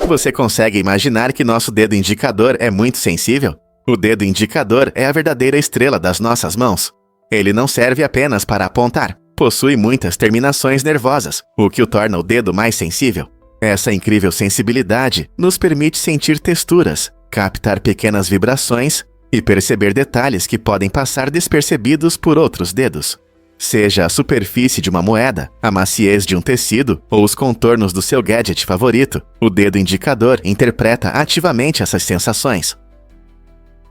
Você consegue imaginar que nosso dedo indicador é muito sensível? O dedo indicador é a verdadeira estrela das nossas mãos. Ele não serve apenas para apontar. Possui muitas terminações nervosas, o que o torna o dedo mais sensível. Essa incrível sensibilidade nos permite sentir texturas, captar pequenas vibrações e perceber detalhes que podem passar despercebidos por outros dedos. Seja a superfície de uma moeda, a maciez de um tecido ou os contornos do seu gadget favorito, o dedo indicador interpreta ativamente essas sensações.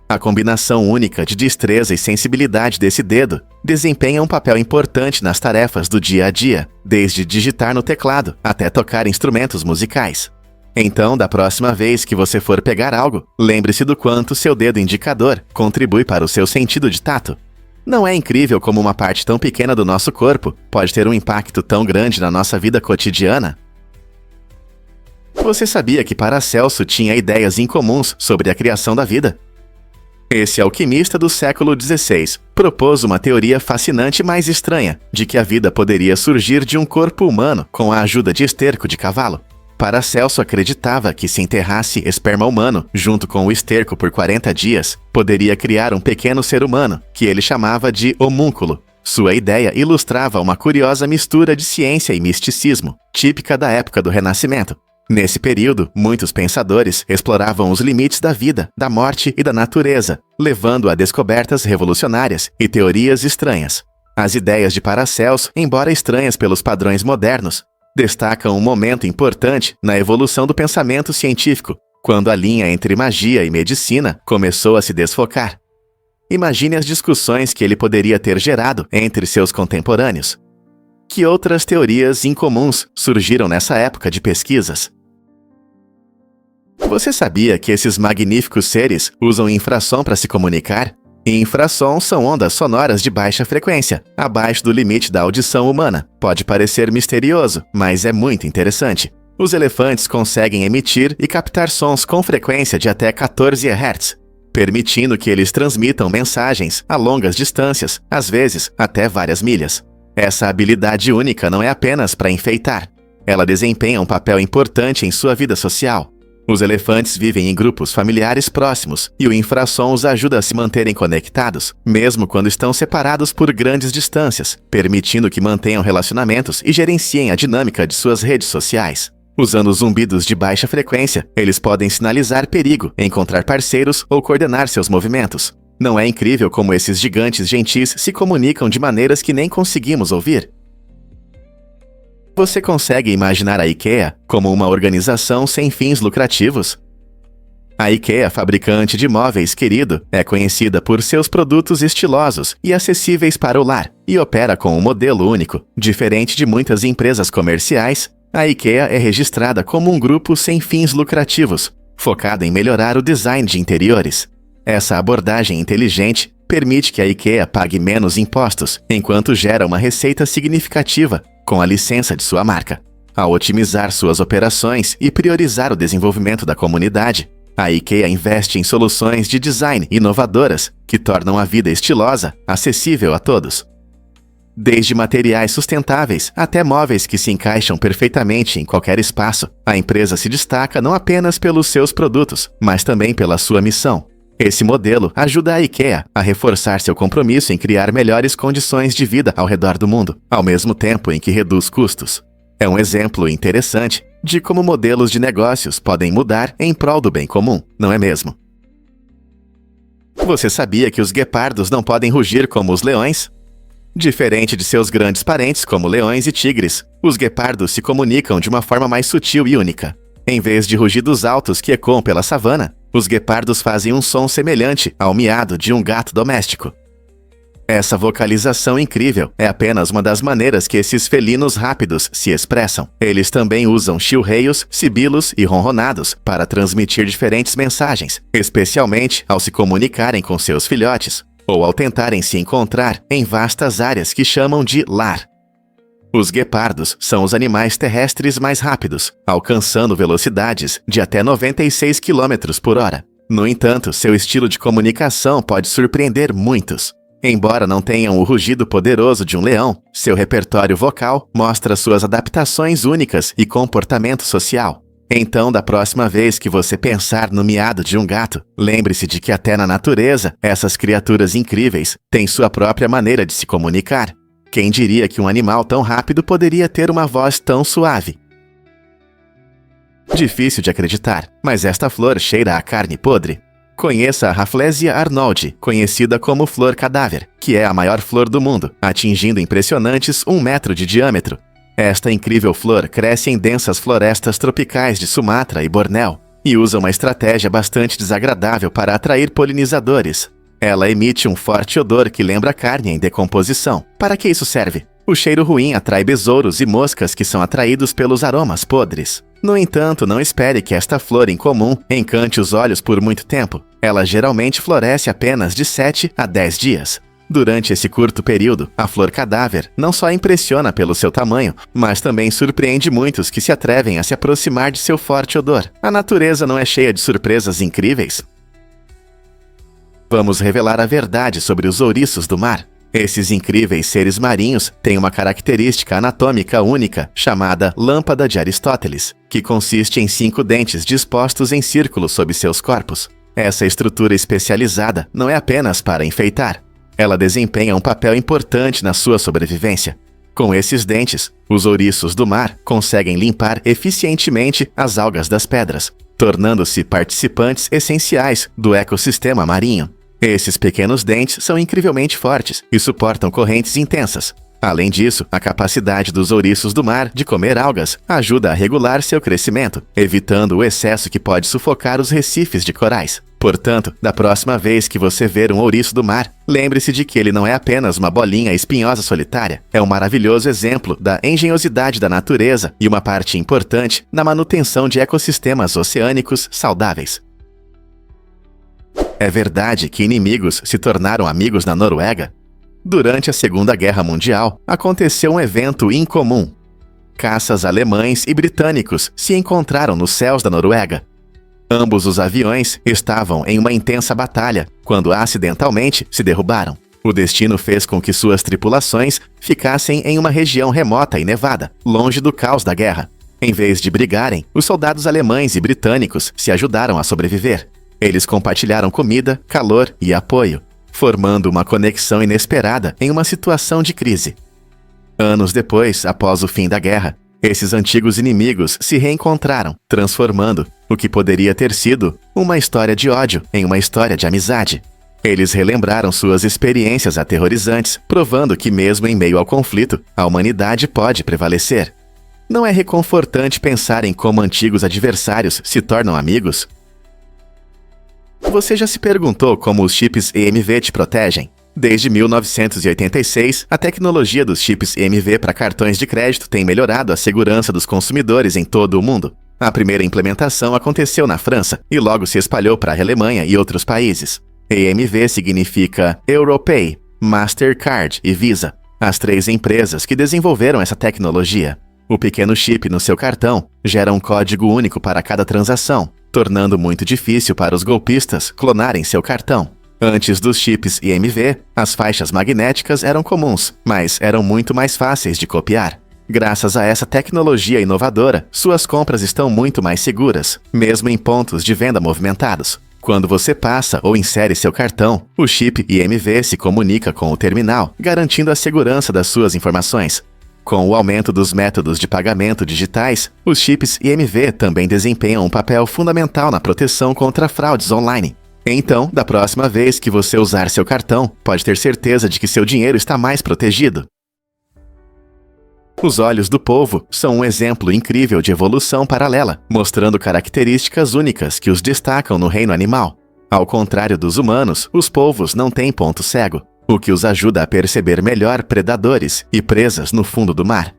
A combinação única de destreza e sensibilidade desse dedo desempenha um papel importante nas tarefas do dia a dia, desde digitar no teclado até tocar instrumentos musicais. Então, da próxima vez que você for pegar algo, lembre-se do quanto seu dedo indicador contribui para o seu sentido de tato. Não é incrível como uma parte tão pequena do nosso corpo pode ter um impacto tão grande na nossa vida cotidiana? Você sabia que Paracelso tinha ideias incomuns sobre a criação da vida? Esse alquimista do século XVI propôs uma teoria fascinante, mas estranha, de que a vida poderia surgir de um corpo humano com a ajuda de esterco de cavalo. Paracelso acreditava que se enterrasse esperma humano junto com o esterco por 40 dias, poderia criar um pequeno ser humano, que ele chamava de homúnculo. Sua ideia ilustrava uma curiosa mistura de ciência e misticismo, típica da época do Renascimento. Nesse período, muitos pensadores exploravam os limites da vida, da morte e da natureza, levando a descobertas revolucionárias e teorias estranhas. As ideias de Paracelso, embora estranhas pelos padrões modernos, destacam um momento importante na evolução do pensamento científico, quando a linha entre magia e medicina começou a se desfocar. Imagine as discussões que ele poderia ter gerado entre seus contemporâneos. Que outras teorias incomuns surgiram nessa época de pesquisas? Você sabia que esses magníficos seres usam infrassom para se comunicar? Infrassom são ondas sonoras de baixa frequência, abaixo do limite da audição humana. Pode parecer misterioso, mas é muito interessante. Os elefantes conseguem emitir e captar sons com frequência de até 14 Hz, permitindo que eles transmitam mensagens a longas distâncias, às vezes até várias milhas. Essa habilidade única não é apenas para enfeitar. Ela desempenha um papel importante em sua vida social. Os elefantes vivem em grupos familiares próximos e o infrassom os ajuda a se manterem conectados, mesmo quando estão separados por grandes distâncias, permitindo que mantenham relacionamentos e gerenciem a dinâmica de suas redes sociais. Usando zumbidos de baixa frequência, eles podem sinalizar perigo, encontrar parceiros ou coordenar seus movimentos. Não é incrível como esses gigantes gentis se comunicam de maneiras que nem conseguimos ouvir? Você consegue imaginar a IKEA como uma organização sem fins lucrativos? A IKEA, fabricante de móveis querido, é conhecida por seus produtos estilosos e acessíveis para o lar e opera com um modelo único. Diferente de muitas empresas comerciais, a IKEA é registrada como um grupo sem fins lucrativos, focado em melhorar o design de interiores. Essa abordagem inteligente permite que a IKEA pague menos impostos, enquanto gera uma receita significativa com a licença de sua marca. Ao otimizar suas operações e priorizar o desenvolvimento da comunidade, a IKEA investe em soluções de design inovadoras que tornam a vida estilosa acessível a todos. Desde materiais sustentáveis até móveis que se encaixam perfeitamente em qualquer espaço, a empresa se destaca não apenas pelos seus produtos, mas também pela sua missão. Esse modelo ajuda a IKEA a reforçar seu compromisso em criar melhores condições de vida ao redor do mundo, ao mesmo tempo em que reduz custos. É um exemplo interessante de como modelos de negócios podem mudar em prol do bem comum, não é mesmo? Você sabia que os guepardos não podem rugir como os leões? Diferente de seus grandes parentes como leões e tigres, os guepardos se comunicam de uma forma mais sutil e única. Em vez de rugidos altos que ecoam pela savana, os guepardos fazem um som semelhante ao miado de um gato doméstico. Essa vocalização incrível é apenas uma das maneiras que esses felinos rápidos se expressam. Eles também usam chilreios, sibilos e ronronados para transmitir diferentes mensagens, especialmente ao se comunicarem com seus filhotes ou ao tentarem se encontrar em vastas áreas que chamam de lar. Os guepardos são os animais terrestres mais rápidos, alcançando velocidades de até 96 km/h. No entanto, seu estilo de comunicação pode surpreender muitos. Embora não tenham o rugido poderoso de um leão, seu repertório vocal mostra suas adaptações únicas e comportamento social. Então, da próxima vez que você pensar no miado de um gato, lembre-se de que até na natureza, essas criaturas incríveis têm sua própria maneira de se comunicar. Quem diria que um animal tão rápido poderia ter uma voz tão suave? Difícil de acreditar, mas esta flor cheira a carne podre. Conheça a Rafflesia arnoldi, conhecida como flor cadáver, que é a maior flor do mundo, atingindo impressionantes 1 metro de diâmetro. Esta incrível flor cresce em densas florestas tropicais de Sumatra e Bornéu e usa uma estratégia bastante desagradável para atrair polinizadores. Ela emite um forte odor que lembra carne em decomposição. Para que isso serve? O cheiro ruim atrai besouros e moscas que são atraídos pelos aromas podres. No entanto, não espere que esta flor incomum encante os olhos por muito tempo. Ela geralmente floresce apenas de 7 a 10 dias. Durante esse curto período, a flor cadáver não só impressiona pelo seu tamanho, mas também surpreende muitos que se atrevem a se aproximar de seu forte odor. A natureza não é cheia de surpresas incríveis? Vamos revelar a verdade sobre os ouriços do mar. Esses incríveis seres marinhos têm uma característica anatômica única chamada lâmpada de Aristóteles, que consiste em 5 dentes dispostos em círculo sob seus corpos. Essa estrutura especializada não é apenas para enfeitar. Ela desempenha um papel importante na sua sobrevivência. Com esses dentes, os ouriços do mar conseguem limpar eficientemente as algas das pedras, tornando-se participantes essenciais do ecossistema marinho. Esses pequenos dentes são incrivelmente fortes e suportam correntes intensas. Além disso, a capacidade dos ouriços do mar de comer algas ajuda a regular seu crescimento, evitando o excesso que pode sufocar os recifes de corais. Portanto, da próxima vez que você ver um ouriço do mar, lembre-se de que ele não é apenas uma bolinha espinhosa solitária, é um maravilhoso exemplo da engenhosidade da natureza e uma parte importante na manutenção de ecossistemas oceânicos saudáveis. É verdade que inimigos se tornaram amigos na Noruega? Durante a Segunda Guerra Mundial, aconteceu um evento incomum. Caças alemães e britânicos se encontraram nos céus da Noruega. Ambos os aviões estavam em uma intensa batalha quando acidentalmente se derrubaram. O destino fez com que suas tripulações ficassem em uma região remota e nevada, longe do caos da guerra. Em vez de brigarem, os soldados alemães e britânicos se ajudaram a sobreviver. Eles compartilharam comida, calor e apoio, formando uma conexão inesperada em uma situação de crise. Anos depois, após o fim da guerra, esses antigos inimigos se reencontraram, transformando o que poderia ter sido uma história de ódio em uma história de amizade. Eles relembraram suas experiências aterrorizantes, provando que mesmo em meio ao conflito, a humanidade pode prevalecer. Não é reconfortante pensar em como antigos adversários se tornam amigos? Você já se perguntou como os chips EMV te protegem? Desde 1986, a tecnologia dos chips EMV para cartões de crédito tem melhorado a segurança dos consumidores em todo o mundo. A primeira implementação aconteceu na França e logo se espalhou para a Alemanha e outros países. EMV significa Europay, Mastercard e Visa, as 3 empresas que desenvolveram essa tecnologia. O pequeno chip no seu cartão gera um código único para cada transação, tornando muito difícil para os golpistas clonarem seu cartão. Antes dos chips EMV, as faixas magnéticas eram comuns, mas eram muito mais fáceis de copiar. Graças a essa tecnologia inovadora, suas compras estão muito mais seguras, mesmo em pontos de venda movimentados. Quando você passa ou insere seu cartão, o chip EMV se comunica com o terminal, garantindo a segurança das suas informações. Com o aumento dos métodos de pagamento digitais, os chips EMV também desempenham um papel fundamental na proteção contra fraudes online. Então, da próxima vez que você usar seu cartão, pode ter certeza de que seu dinheiro está mais protegido. Os olhos do polvo são um exemplo incrível de evolução paralela, mostrando características únicas que os destacam no reino animal. Ao contrário dos humanos, os polvos não têm ponto cego, o que os ajuda a perceber melhor predadores e presas no fundo do mar.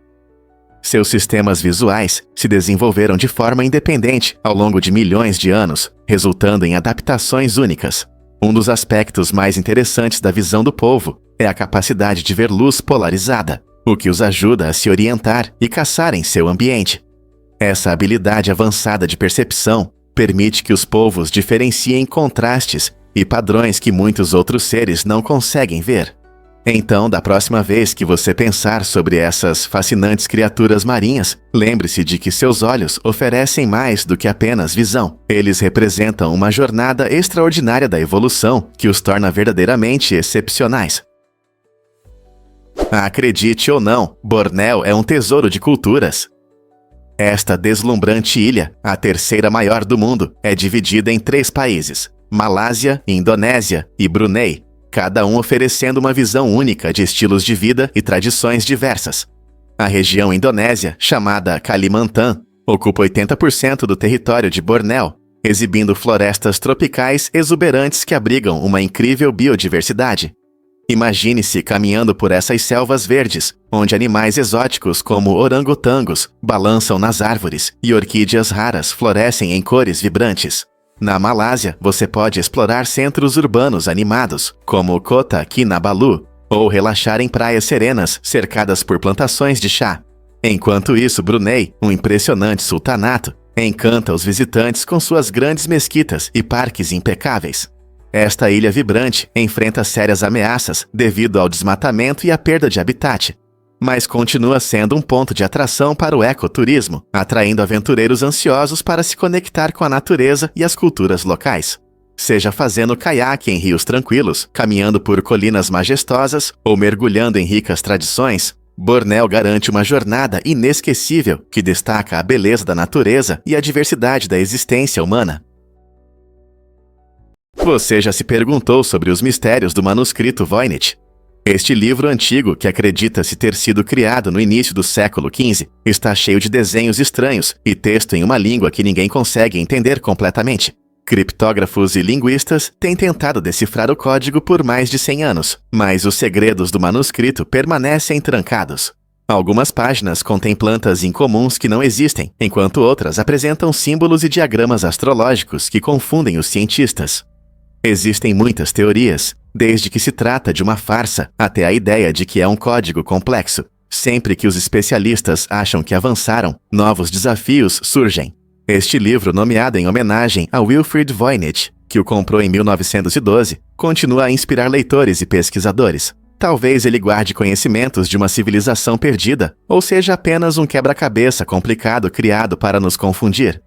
Seus sistemas visuais se desenvolveram de forma independente ao longo de milhões de anos, resultando em adaptações únicas. Um dos aspectos mais interessantes da visão do polvo é a capacidade de ver luz polarizada, o que os ajuda a se orientar e caçar em seu ambiente. Essa habilidade avançada de percepção permite que os polvos diferenciem contrastes e padrões que muitos outros seres não conseguem ver. Então, da próxima vez que você pensar sobre essas fascinantes criaturas marinhas, lembre-se de que seus olhos oferecem mais do que apenas visão. Eles representam uma jornada extraordinária da evolução que os torna verdadeiramente excepcionais. Acredite ou não, Bornéu é um tesouro de culturas. Esta deslumbrante ilha, a terceira maior do mundo, é dividida em 3 países: Malásia, Indonésia e Brunei, cada um oferecendo uma visão única de estilos de vida e tradições diversas. A região indonésia, chamada Kalimantan, ocupa 80% do território de Bornéu, exibindo florestas tropicais exuberantes que abrigam uma incrível biodiversidade. Imagine-se caminhando por essas selvas verdes, onde animais exóticos como orangotangos balançam nas árvores e orquídeas raras florescem em cores vibrantes. Na Malásia, você pode explorar centros urbanos animados, como Kota Kinabalu, ou relaxar em praias serenas cercadas por plantações de chá. Enquanto isso, Brunei, um impressionante sultanato, encanta os visitantes com suas grandes mesquitas e parques impecáveis. Esta ilha vibrante enfrenta sérias ameaças devido ao desmatamento e à perda de habitat, mas continua sendo um ponto de atração para o ecoturismo, atraindo aventureiros ansiosos para se conectar com a natureza e as culturas locais. Seja fazendo caiaque em rios tranquilos, caminhando por colinas majestosas ou mergulhando em ricas tradições, Bornéu garante uma jornada inesquecível que destaca a beleza da natureza e a diversidade da existência humana. Você já se perguntou sobre os mistérios do manuscrito Voynich? Este livro antigo, que acredita-se ter sido criado no início do século XV, está cheio de desenhos estranhos e texto em uma língua que ninguém consegue entender completamente. Criptógrafos e linguistas têm tentado decifrar o código por mais de 100 anos, mas os segredos do manuscrito permanecem trancados. Algumas páginas contêm plantas incomuns que não existem, enquanto outras apresentam símbolos e diagramas astrológicos que confundem os cientistas. Existem muitas teorias, desde que se trata de uma farsa até a ideia de que é um código complexo. Sempre que os especialistas acham que avançaram, novos desafios surgem. Este livro, nomeado em homenagem a Wilfrid Voynich, que o comprou em 1912, continua a inspirar leitores e pesquisadores. Talvez ele guarde conhecimentos de uma civilização perdida, ou seja apenas um quebra-cabeça complicado criado para nos confundir.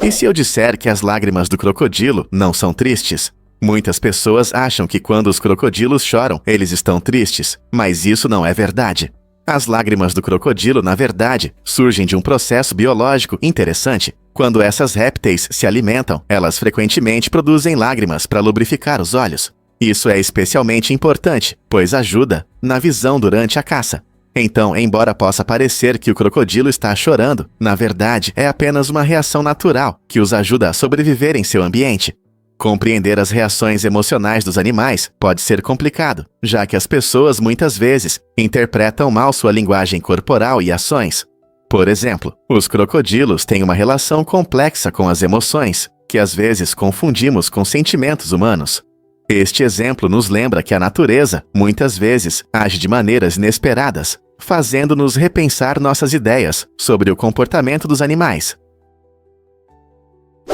E se eu disser que as lágrimas do crocodilo não são tristes? Muitas pessoas acham que quando os crocodilos choram, eles estão tristes, mas isso não é verdade. As lágrimas do crocodilo, na verdade, surgem de um processo biológico interessante. Quando essas répteis se alimentam, elas frequentemente produzem lágrimas para lubrificar os olhos. Isso é especialmente importante, pois ajuda na visão durante a caça. Então, embora possa parecer que o crocodilo está chorando, na verdade é apenas uma reação natural que os ajuda a sobreviver em seu ambiente. Compreender as reações emocionais dos animais pode ser complicado, já que as pessoas muitas vezes interpretam mal sua linguagem corporal e ações. Por exemplo, os crocodilos têm uma relação complexa com as emoções, que às vezes confundimos com sentimentos humanos. Este exemplo nos lembra que a natureza, muitas vezes, age de maneiras inesperadas, fazendo-nos repensar nossas ideias sobre o comportamento dos animais.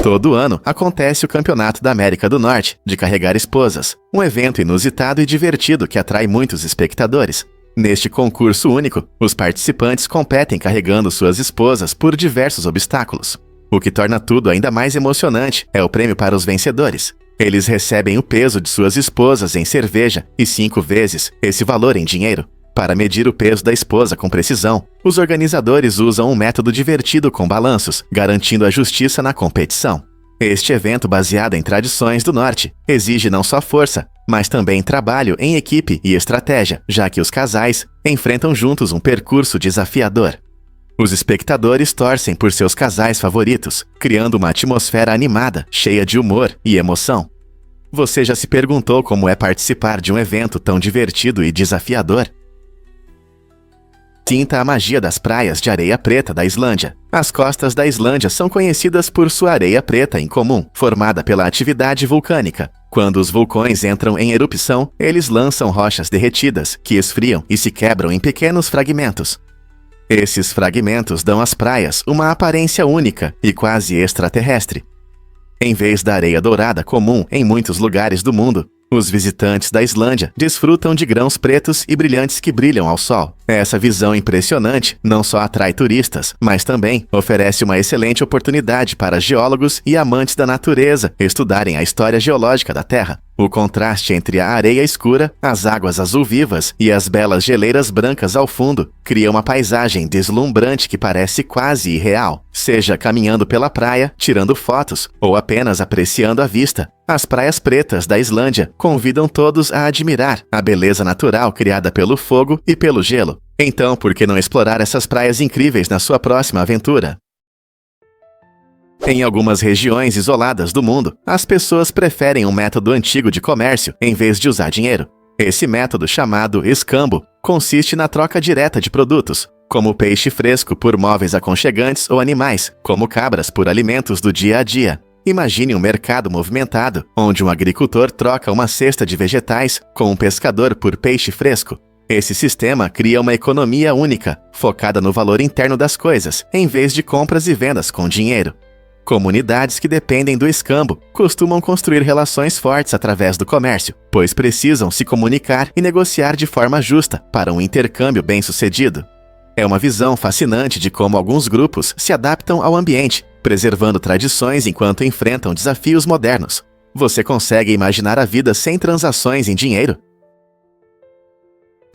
Todo ano acontece o Campeonato da América do Norte de Carregar Esposas, um evento inusitado e divertido que atrai muitos espectadores. Neste concurso único, os participantes competem carregando suas esposas por diversos obstáculos. O que torna tudo ainda mais emocionante é o prêmio para os vencedores. Eles recebem o peso de suas esposas em cerveja e 5 vezes esse valor em dinheiro. Para medir o peso da esposa com precisão, os organizadores usam um método divertido com balanços, garantindo a justiça na competição. Este evento, baseado em tradições do norte, exige não só força, mas também trabalho em equipe e estratégia, já que os casais enfrentam juntos um percurso desafiador. Os espectadores torcem por seus casais favoritos, criando uma atmosfera animada, cheia de humor e emoção. Você já se perguntou como é participar de um evento tão divertido e desafiador? Sinta a magia das praias de areia preta da Islândia. As costas da Islândia são conhecidas por sua areia preta incomum, formada pela atividade vulcânica. Quando os vulcões entram em erupção, eles lançam rochas derretidas, que esfriam e se quebram em pequenos fragmentos. Esses fragmentos dão às praias uma aparência única e quase extraterrestre. Em vez da areia dourada comum em muitos lugares do mundo, Os visitantes da Islândia desfrutam de grãos pretos e brilhantes que brilham ao sol. Essa visão impressionante não só atrai turistas, mas também oferece uma excelente oportunidade para geólogos e amantes da natureza estudarem a história geológica da Terra. O contraste entre a areia escura, as águas azul-vivas e as belas geleiras brancas ao fundo cria uma paisagem deslumbrante que parece quase irreal. Seja caminhando pela praia, tirando fotos ou apenas apreciando a vista, as praias pretas da Islândia convidam todos a admirar a beleza natural criada pelo fogo e pelo gelo. Então, por que não explorar essas praias incríveis na sua próxima aventura? Em algumas regiões isoladas do mundo, as pessoas preferem um método antigo de comércio em vez de usar dinheiro. Esse método, chamado escambo, consiste na troca direta de produtos, como peixe fresco por móveis aconchegantes ou animais, como cabras por alimentos do dia a dia. Imagine um mercado movimentado, onde um agricultor troca uma cesta de vegetais com um pescador por peixe fresco. Esse sistema cria uma economia única, focada no valor interno das coisas, em vez de compras e vendas com dinheiro. Comunidades que dependem do escambo costumam construir relações fortes através do comércio, pois precisam se comunicar e negociar de forma justa para um intercâmbio bem-sucedido. É uma visão fascinante de como alguns grupos se adaptam ao ambiente, preservando tradições enquanto enfrentam desafios modernos. Você consegue imaginar a vida sem transações em dinheiro?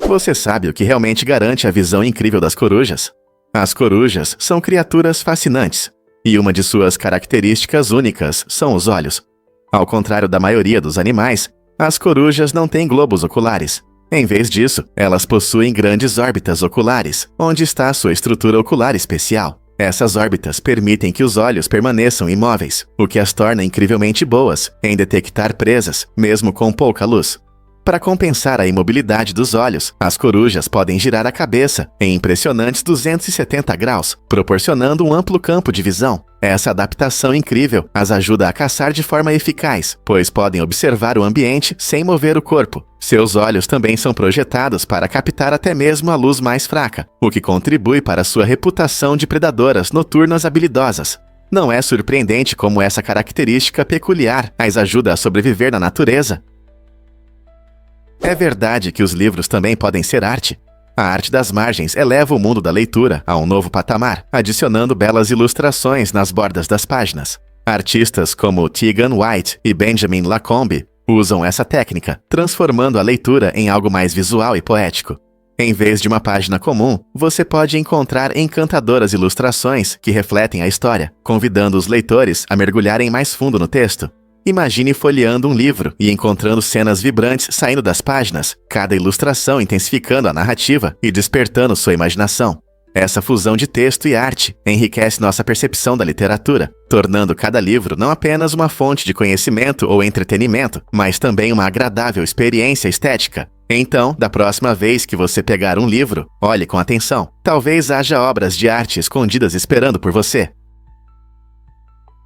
Você sabe o que realmente garante a visão incrível das corujas? As corujas são criaturas fascinantes, e uma de suas características únicas são os olhos. Ao contrário da maioria dos animais, as corujas não têm globos oculares. Em vez disso, elas possuem grandes órbitas oculares, onde está sua estrutura ocular especial. Essas órbitas permitem que os olhos permaneçam imóveis, o que as torna incrivelmente boas em detectar presas, mesmo com pouca luz. Para compensar a imobilidade dos olhos, as corujas podem girar a cabeça em impressionantes 270 graus, proporcionando um amplo campo de visão. Essa adaptação incrível as ajuda a caçar de forma eficaz, pois podem observar o ambiente sem mover o corpo. Seus olhos também são projetados para captar até mesmo a luz mais fraca, o que contribui para sua reputação de predadoras noturnas habilidosas. Não é surpreendente como essa característica peculiar as ajuda a sobreviver na natureza? É verdade que os livros também podem ser arte. A arte das margens eleva o mundo da leitura a um novo patamar, adicionando belas ilustrações nas bordas das páginas. Artistas como Tegan White e Benjamin Lacombe usam essa técnica, transformando a leitura em algo mais visual e poético. Em vez de uma página comum, você pode encontrar encantadoras ilustrações que refletem a história, convidando os leitores a mergulharem mais fundo no texto. Imagine folheando um livro e encontrando cenas vibrantes saindo das páginas, cada ilustração intensificando a narrativa e despertando sua imaginação. Essa fusão de texto e arte enriquece nossa percepção da literatura, tornando cada livro não apenas uma fonte de conhecimento ou entretenimento, mas também uma agradável experiência estética. Então, da próxima vez que você pegar um livro, olhe com atenção. Talvez haja obras de arte escondidas esperando por você.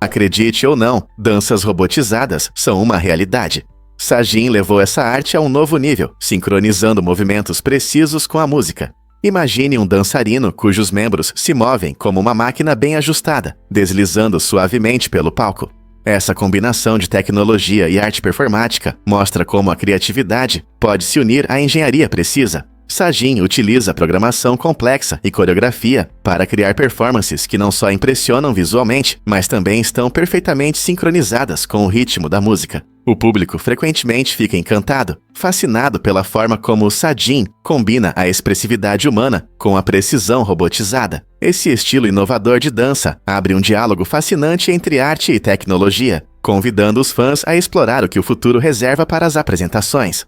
Acredite ou não, danças robotizadas são uma realidade. Sajin levou essa arte a um novo nível, sincronizando movimentos precisos com a música. Imagine um dançarino cujos membros se movem como uma máquina bem ajustada, deslizando suavemente pelo palco. Essa combinação de tecnologia e arte performática mostra como a criatividade pode se unir à engenharia precisa. Sajin utiliza programação complexa e coreografia para criar performances que não só impressionam visualmente, mas também estão perfeitamente sincronizadas com o ritmo da música. O público frequentemente fica encantado, fascinado pela forma como Sajin combina a expressividade humana com a precisão robotizada. Esse estilo inovador de dança abre um diálogo fascinante entre arte e tecnologia, convidando os fãs a explorar o que o futuro reserva para as apresentações.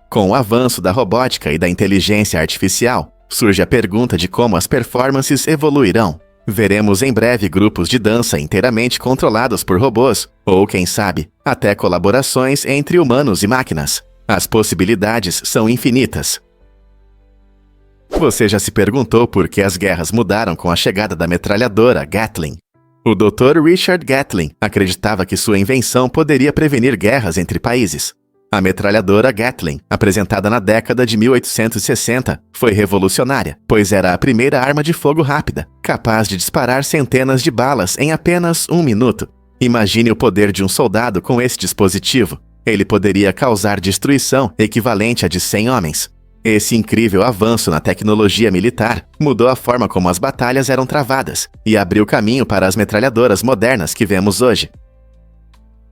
Com o avanço da robótica e da inteligência artificial, surge a pergunta de como as performances evoluirão. Veremos em breve grupos de dança inteiramente controlados por robôs, ou quem sabe, até colaborações entre humanos e máquinas. As possibilidades são infinitas. Você já se perguntou por que as guerras mudaram com a chegada da metralhadora Gatling? O Dr. Richard Gatling acreditava que sua invenção poderia prevenir guerras entre países. A metralhadora Gatling, apresentada na década de 1860, foi revolucionária, pois era a primeira arma de fogo rápida, capaz de disparar centenas de balas em apenas 1 minuto. Imagine o poder de um soldado com esse dispositivo. ele poderia causar destruição equivalente à de 100 homens. Esse incrível avanço na tecnologia militar mudou a forma como as batalhas eram travadas e abriu caminho para as metralhadoras modernas que vemos hoje.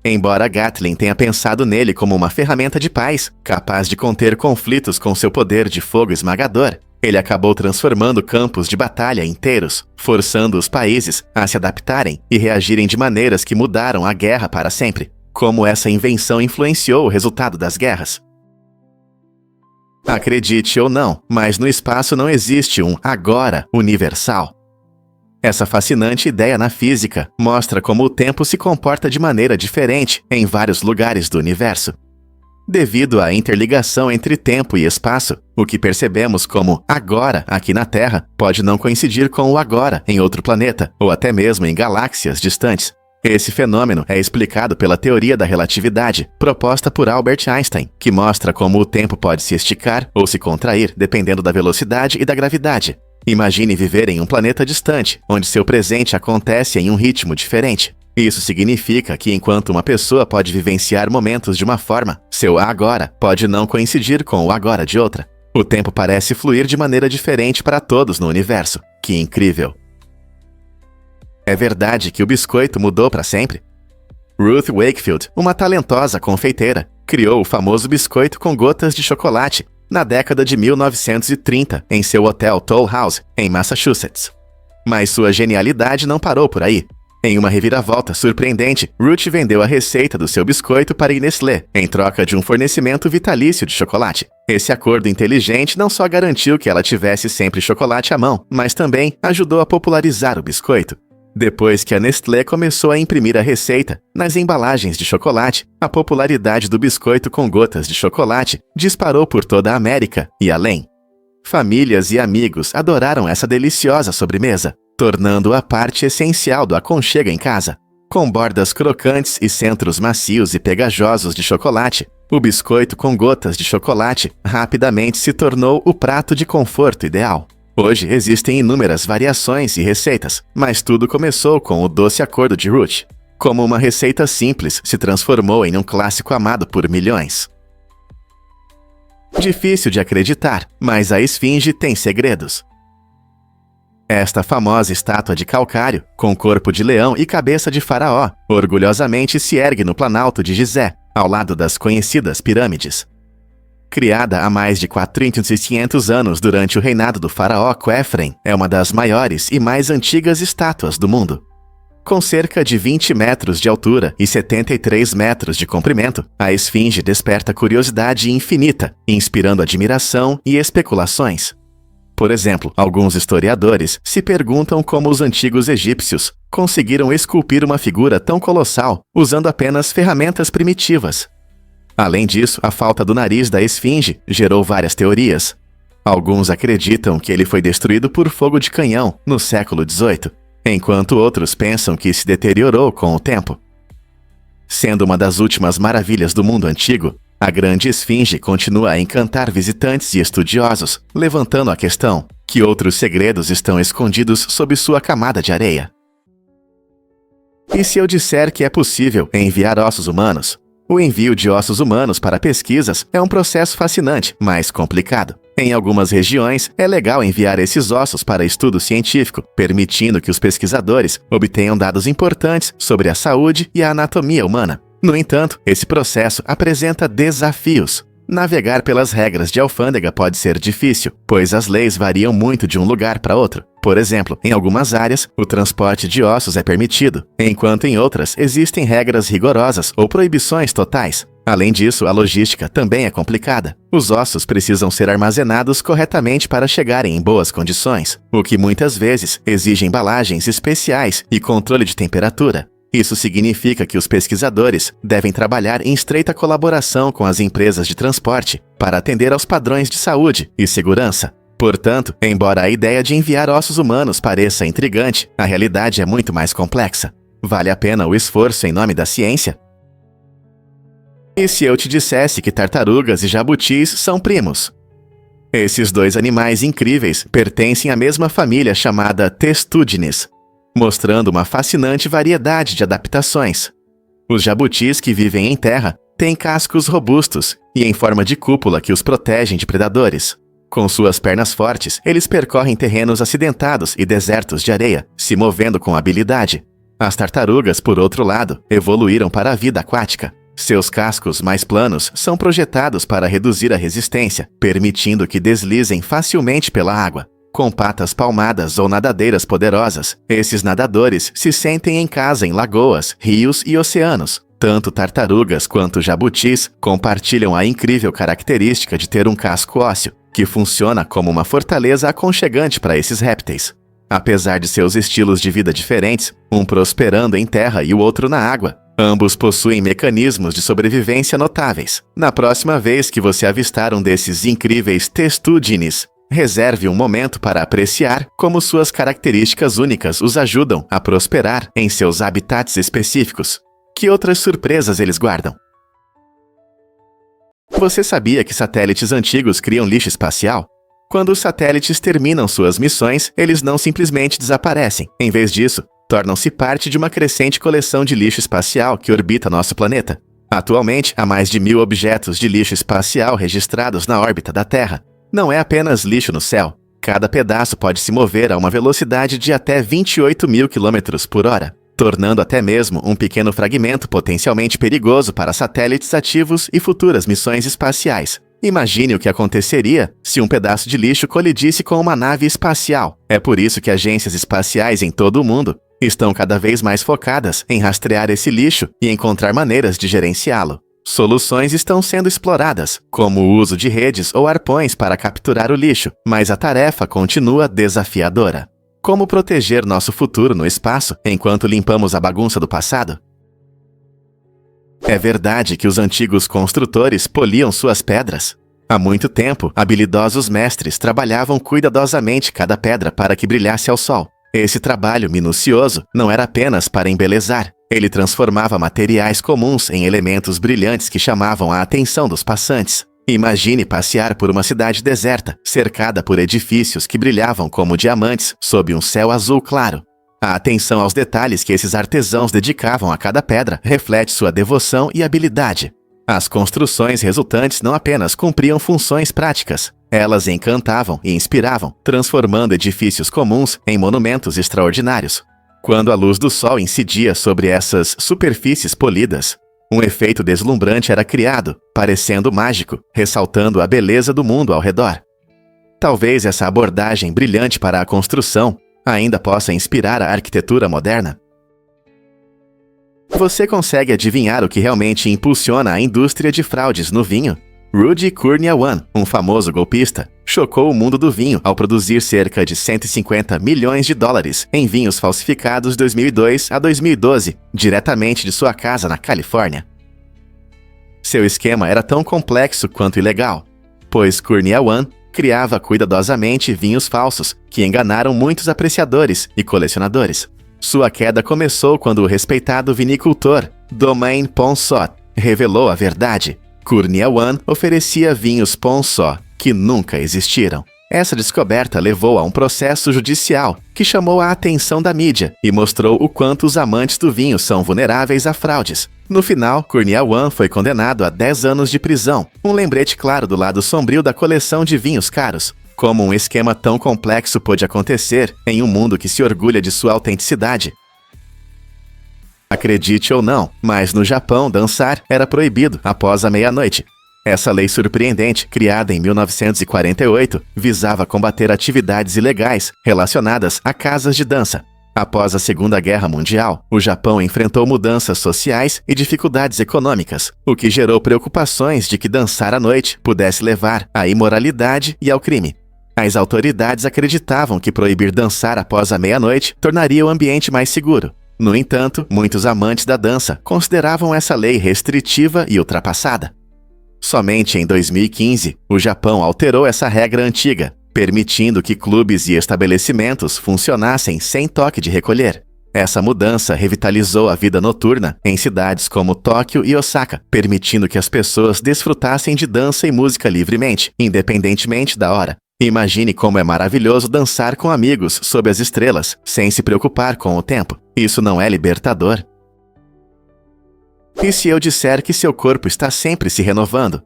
Embora Gatling tenha pensado nele como uma ferramenta de paz, capaz de conter conflitos com seu poder de fogo esmagador, ele acabou transformando campos de batalha inteiros, forçando os países a se adaptarem e reagirem de maneiras que mudaram a guerra para sempre. Como essa invenção influenciou o resultado das guerras? Acredite ou não, mas no espaço não existe um agora universal. Essa fascinante ideia na física mostra como o tempo se comporta de maneira diferente em vários lugares do universo. Devido à interligação entre tempo e espaço, o que percebemos como agora aqui na Terra pode não coincidir com o agora em outro planeta, ou até mesmo em galáxias distantes. Esse fenômeno é explicado pela teoria da relatividade, proposta por Albert Einstein, que mostra como o tempo pode se esticar ou se contrair dependendo da velocidade e da gravidade. Imagine viver em um planeta distante, onde seu presente acontece em um ritmo diferente. Isso significa que enquanto uma pessoa pode vivenciar momentos de uma forma, seu agora pode não coincidir com o agora de outra. O tempo parece fluir de maneira diferente para todos no universo. Que incrível! É verdade que o biscoito mudou para sempre? Ruth Wakefield, uma talentosa confeiteira, criou o famoso biscoito com gotas de chocolate na década de 1930 em seu hotel Toll House, em Massachusetts. Mas sua genialidade não parou por aí. Em uma reviravolta surpreendente, Ruth vendeu a receita do seu biscoito para a Nestlé, em troca de um fornecimento vitalício de chocolate. Esse acordo inteligente não só garantiu que ela tivesse sempre chocolate à mão, mas também ajudou a popularizar o biscoito. Depois que a Nestlé começou a imprimir a receita nas embalagens de chocolate, a popularidade do biscoito com gotas de chocolate disparou por toda a América e além. Famílias e amigos adoraram essa deliciosa sobremesa, tornando-a parte essencial do aconchego em casa. Com bordas crocantes e centros macios e pegajosos de chocolate, o biscoito com gotas de chocolate rapidamente se tornou o prato de conforto ideal. Hoje existem inúmeras variações e receitas, mas tudo começou com o doce acordo de Ruth. Como uma receita simples se transformou em um clássico amado por milhões. Difícil de acreditar, mas a esfinge tem segredos. Esta famosa estátua de calcário, com corpo de leão e cabeça de faraó, orgulhosamente se ergue no Planalto de Gizé, ao lado das conhecidas pirâmides. Criada há mais de 4.500 anos durante o reinado do faraó Khafre, é uma das maiores e mais antigas estátuas do mundo. Com cerca de 20 metros de altura e 73 metros de comprimento, a esfinge desperta curiosidade infinita, inspirando admiração e especulações. Por exemplo, alguns historiadores se perguntam como os antigos egípcios conseguiram esculpir uma figura tão colossal usando apenas ferramentas primitivas. Além disso, a falta do nariz da esfinge gerou várias teorias. Alguns acreditam que ele foi destruído por fogo de canhão no século XVIII, enquanto outros pensam que se deteriorou com o tempo. Sendo uma das últimas maravilhas do mundo antigo, a grande esfinge continua a encantar visitantes e estudiosos, levantando a questão: que outros segredos estão escondidos sob sua camada de areia? E se eu disser que é possível enviar ossos humanos? O envio de ossos humanos para pesquisas é um processo fascinante, mas complicado. Em algumas regiões, é legal enviar esses ossos para estudo científico, permitindo que os pesquisadores obtenham dados importantes sobre a saúde e a anatomia humana. No entanto, esse processo apresenta desafios. Navegar pelas regras de alfândega pode ser difícil, pois as leis variam muito de um lugar para outro. Por exemplo, em algumas áreas, o transporte de ossos é permitido, enquanto em outras existem regras rigorosas ou proibições totais. Além disso, a logística também é complicada. Os ossos precisam ser armazenados corretamente para chegarem em boas condições, o que muitas vezes exige embalagens especiais e controle de temperatura. Isso significa que os pesquisadores devem trabalhar em estreita colaboração com as empresas de transporte para atender aos padrões de saúde e segurança. Portanto, embora a ideia de enviar ossos humanos pareça intrigante, a realidade é muito mais complexa. Vale a pena o esforço em nome da ciência? E se eu te dissesse que tartarugas e jabutis são primos? Esses dois animais incríveis pertencem à mesma família chamada Testudines, mostrando uma fascinante variedade de adaptações. Os jabutis que vivem em terra Têm cascos robustos e em forma de cúpula que os protegem de predadores. Com suas pernas fortes, eles percorrem terrenos acidentados e desertos de areia, se movendo com habilidade. As tartarugas, por outro lado, evoluíram para a vida aquática. Seus cascos mais planos são projetados para reduzir a resistência, permitindo que deslizem facilmente pela água. Com patas palmadas ou nadadeiras poderosas, esses nadadores se sentem em casa em lagoas, rios e oceanos. Tanto tartarugas quanto jabutis compartilham a incrível característica de ter um casco ósseo, que funciona como uma fortaleza aconchegante para esses répteis. Apesar de seus estilos de vida diferentes, um prosperando em terra e o outro na água, ambos possuem mecanismos de sobrevivência notáveis. Na próxima vez que você avistar um desses incríveis testudines, reserve um momento para apreciar como suas características únicas os ajudam a prosperar em seus habitats específicos. Que outras surpresas eles guardam? Você sabia que satélites antigos criam lixo espacial? Quando os satélites terminam suas missões, eles não simplesmente desaparecem. Em vez disso, tornam-se parte de uma crescente coleção de lixo espacial que orbita nosso planeta. Atualmente, há mais de 1.000 objetos de lixo espacial registrados na órbita da Terra. Não é apenas lixo no céu. Cada pedaço pode se mover a uma velocidade de até 28.000 km/h, tornando até mesmo um pequeno fragmento potencialmente perigoso para satélites ativos e futuras missões espaciais. Imagine o que aconteceria se um pedaço de lixo colidisse com uma nave espacial. É por isso que agências espaciais em todo o mundo estão cada vez mais focadas em rastrear esse lixo e encontrar maneiras de gerenciá-lo. Soluções estão sendo exploradas, como o uso de redes ou arpões para capturar o lixo, mas a tarefa continua desafiadora. Como proteger nosso futuro no espaço enquanto limpamos a bagunça do passado? É verdade que os antigos construtores poliam suas pedras. Há muito tempo, habilidosos mestres trabalhavam cuidadosamente cada pedra para que brilhasse ao sol. Esse trabalho minucioso não era apenas para embelezar. Ele transformava materiais comuns em elementos brilhantes que chamavam a atenção dos passantes. Imagine passear por uma cidade deserta, cercada por edifícios que brilhavam como diamantes sob um céu azul claro. A atenção aos detalhes que esses artesãos dedicavam a cada pedra reflete sua devoção e habilidade. As construções resultantes não apenas cumpriam funções práticas, elas encantavam e inspiravam, transformando edifícios comuns em monumentos extraordinários. Quando a luz do sol incidia sobre essas superfícies polidas, um efeito deslumbrante era criado, parecendo mágico, ressaltando a beleza do mundo ao redor. Talvez essa abordagem brilhante para a construção ainda possa inspirar a arquitetura moderna. Você consegue adivinhar o que realmente impulsiona a indústria de fraudes no vinho? Rudy Kurniawan, um famoso golpista, chocou o mundo do vinho ao produzir cerca de 150 milhões de dólares em vinhos falsificados de 2002 a 2012, diretamente de sua casa na Califórnia. Seu esquema era tão complexo quanto ilegal, pois Kurniawan criava cuidadosamente vinhos falsos que enganaram muitos apreciadores e colecionadores. Sua queda começou quando o respeitado vinicultor Domaine Ponsot revelou a verdade. Kurniawan oferecia vinhos Ponsot que nunca existiram. Essa descoberta levou a um processo judicial que chamou a atenção da mídia e mostrou o quanto os amantes do vinho são vulneráveis a fraudes. No final, Kurniawan foi condenado a 10 anos de prisão, um lembrete claro do lado sombrio da coleção de vinhos caros. Como um esquema tão complexo pôde acontecer em um mundo que se orgulha de sua autenticidade? Acredite ou não, mas no Japão dançar era proibido após a meia-noite. Essa lei surpreendente, criada em 1948, visava combater atividades ilegais relacionadas a casas de dança. Após a Segunda Guerra Mundial, o Japão enfrentou mudanças sociais e dificuldades econômicas, o que gerou preocupações de que dançar à noite pudesse levar à imoralidade e ao crime. As autoridades acreditavam que proibir dançar após a meia-noite tornaria o ambiente mais seguro. No entanto, muitos amantes da dança consideravam essa lei restritiva e ultrapassada. Somente em 2015, o Japão alterou essa regra antiga, permitindo que clubes e estabelecimentos funcionassem sem toque de recolher. Essa mudança revitalizou a vida noturna em cidades como Tóquio e Osaka, permitindo que as pessoas desfrutassem de dança e música livremente, independentemente da hora. Imagine como é maravilhoso dançar com amigos sob as estrelas, sem se preocupar com o tempo. Isso não é libertador? E se eu disser que seu corpo está sempre se renovando?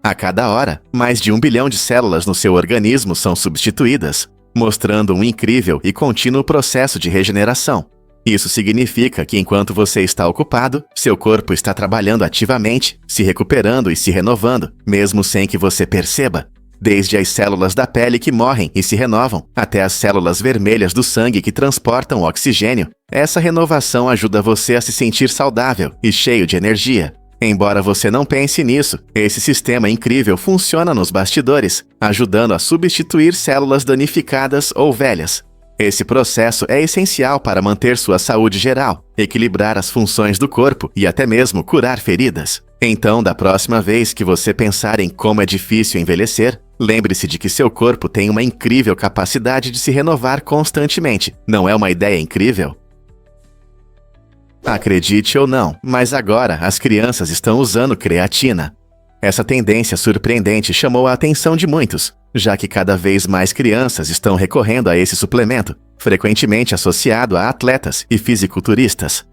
A cada hora, mais de 1 bilhão de células no seu organismo são substituídas, mostrando um incrível e contínuo processo de regeneração. Isso significa que enquanto você está ocupado, seu corpo está trabalhando ativamente, se recuperando e se renovando, mesmo sem que você perceba. Desde as células da pele que morrem e se renovam, até as células vermelhas do sangue que transportam o oxigênio, essa renovação ajuda você a se sentir saudável e cheio de energia. Embora você não pense nisso, esse sistema incrível funciona nos bastidores, ajudando a substituir células danificadas ou velhas. Esse processo é essencial para manter sua saúde geral, equilibrar as funções do corpo e até mesmo curar feridas. Então, da próxima vez que você pensar em como é difícil envelhecer, lembre-se de que seu corpo tem uma incrível capacidade de se renovar constantemente. Não é uma ideia incrível? Acredite ou não, mas agora as crianças estão usando creatina. Essa tendência surpreendente chamou a atenção de muitos, já que cada vez mais crianças estão recorrendo a esse suplemento, frequentemente associado a atletas e fisiculturistas.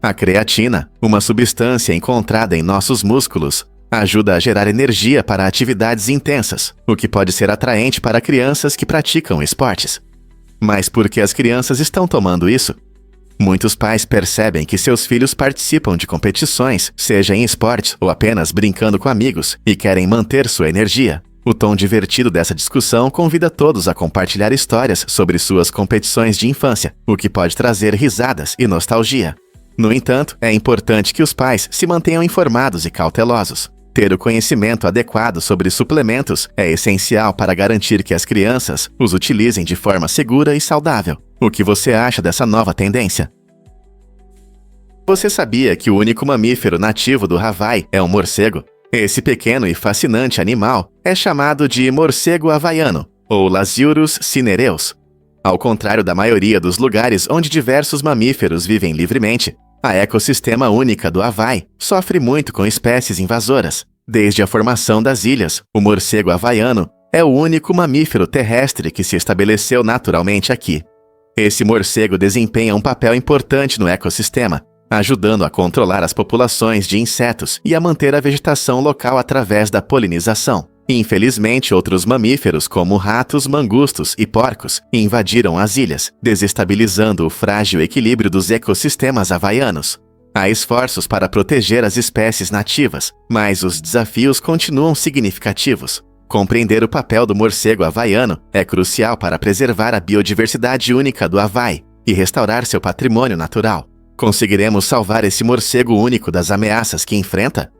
A creatina, uma substância encontrada em nossos músculos, ajuda a gerar energia para atividades intensas, o que pode ser atraente para crianças que praticam esportes. Mas por que as crianças estão tomando isso? Muitos pais percebem que seus filhos participam de competições, seja em esportes ou apenas brincando com amigos, e querem manter sua energia. O tom divertido dessa discussão convida todos a compartilhar histórias sobre suas competições de infância, o que pode trazer risadas e nostalgia. No entanto, é importante que os pais se mantenham informados e cautelosos. Ter o conhecimento adequado sobre suplementos é essencial para garantir que as crianças os utilizem de forma segura e saudável. O que você acha dessa nova tendência? Você sabia que o único mamífero nativo do Hawaii é um morcego? Esse pequeno e fascinante animal é chamado de morcego havaiano, ou Lasiurus cinereus. Ao contrário da maioria dos lugares onde diversos mamíferos vivem livremente, a ecossistema única do Hawaii sofre muito com espécies invasoras. Desde a formação das ilhas, o morcego havaiano é o único mamífero terrestre que se estabeleceu naturalmente aqui. Esse morcego desempenha um papel importante no ecossistema, ajudando a controlar as populações de insetos e a manter a vegetação local através da polinização. Infelizmente, outros mamíferos, como ratos, mangustos e porcos, invadiram as ilhas, desestabilizando o frágil equilíbrio dos ecossistemas havaianos. Há esforços para proteger as espécies nativas, mas os desafios continuam significativos. Compreender o papel do morcego havaiano é crucial para preservar a biodiversidade única do Hawaii e restaurar seu patrimônio natural. Conseguiremos salvar esse morcego único das ameaças que enfrenta?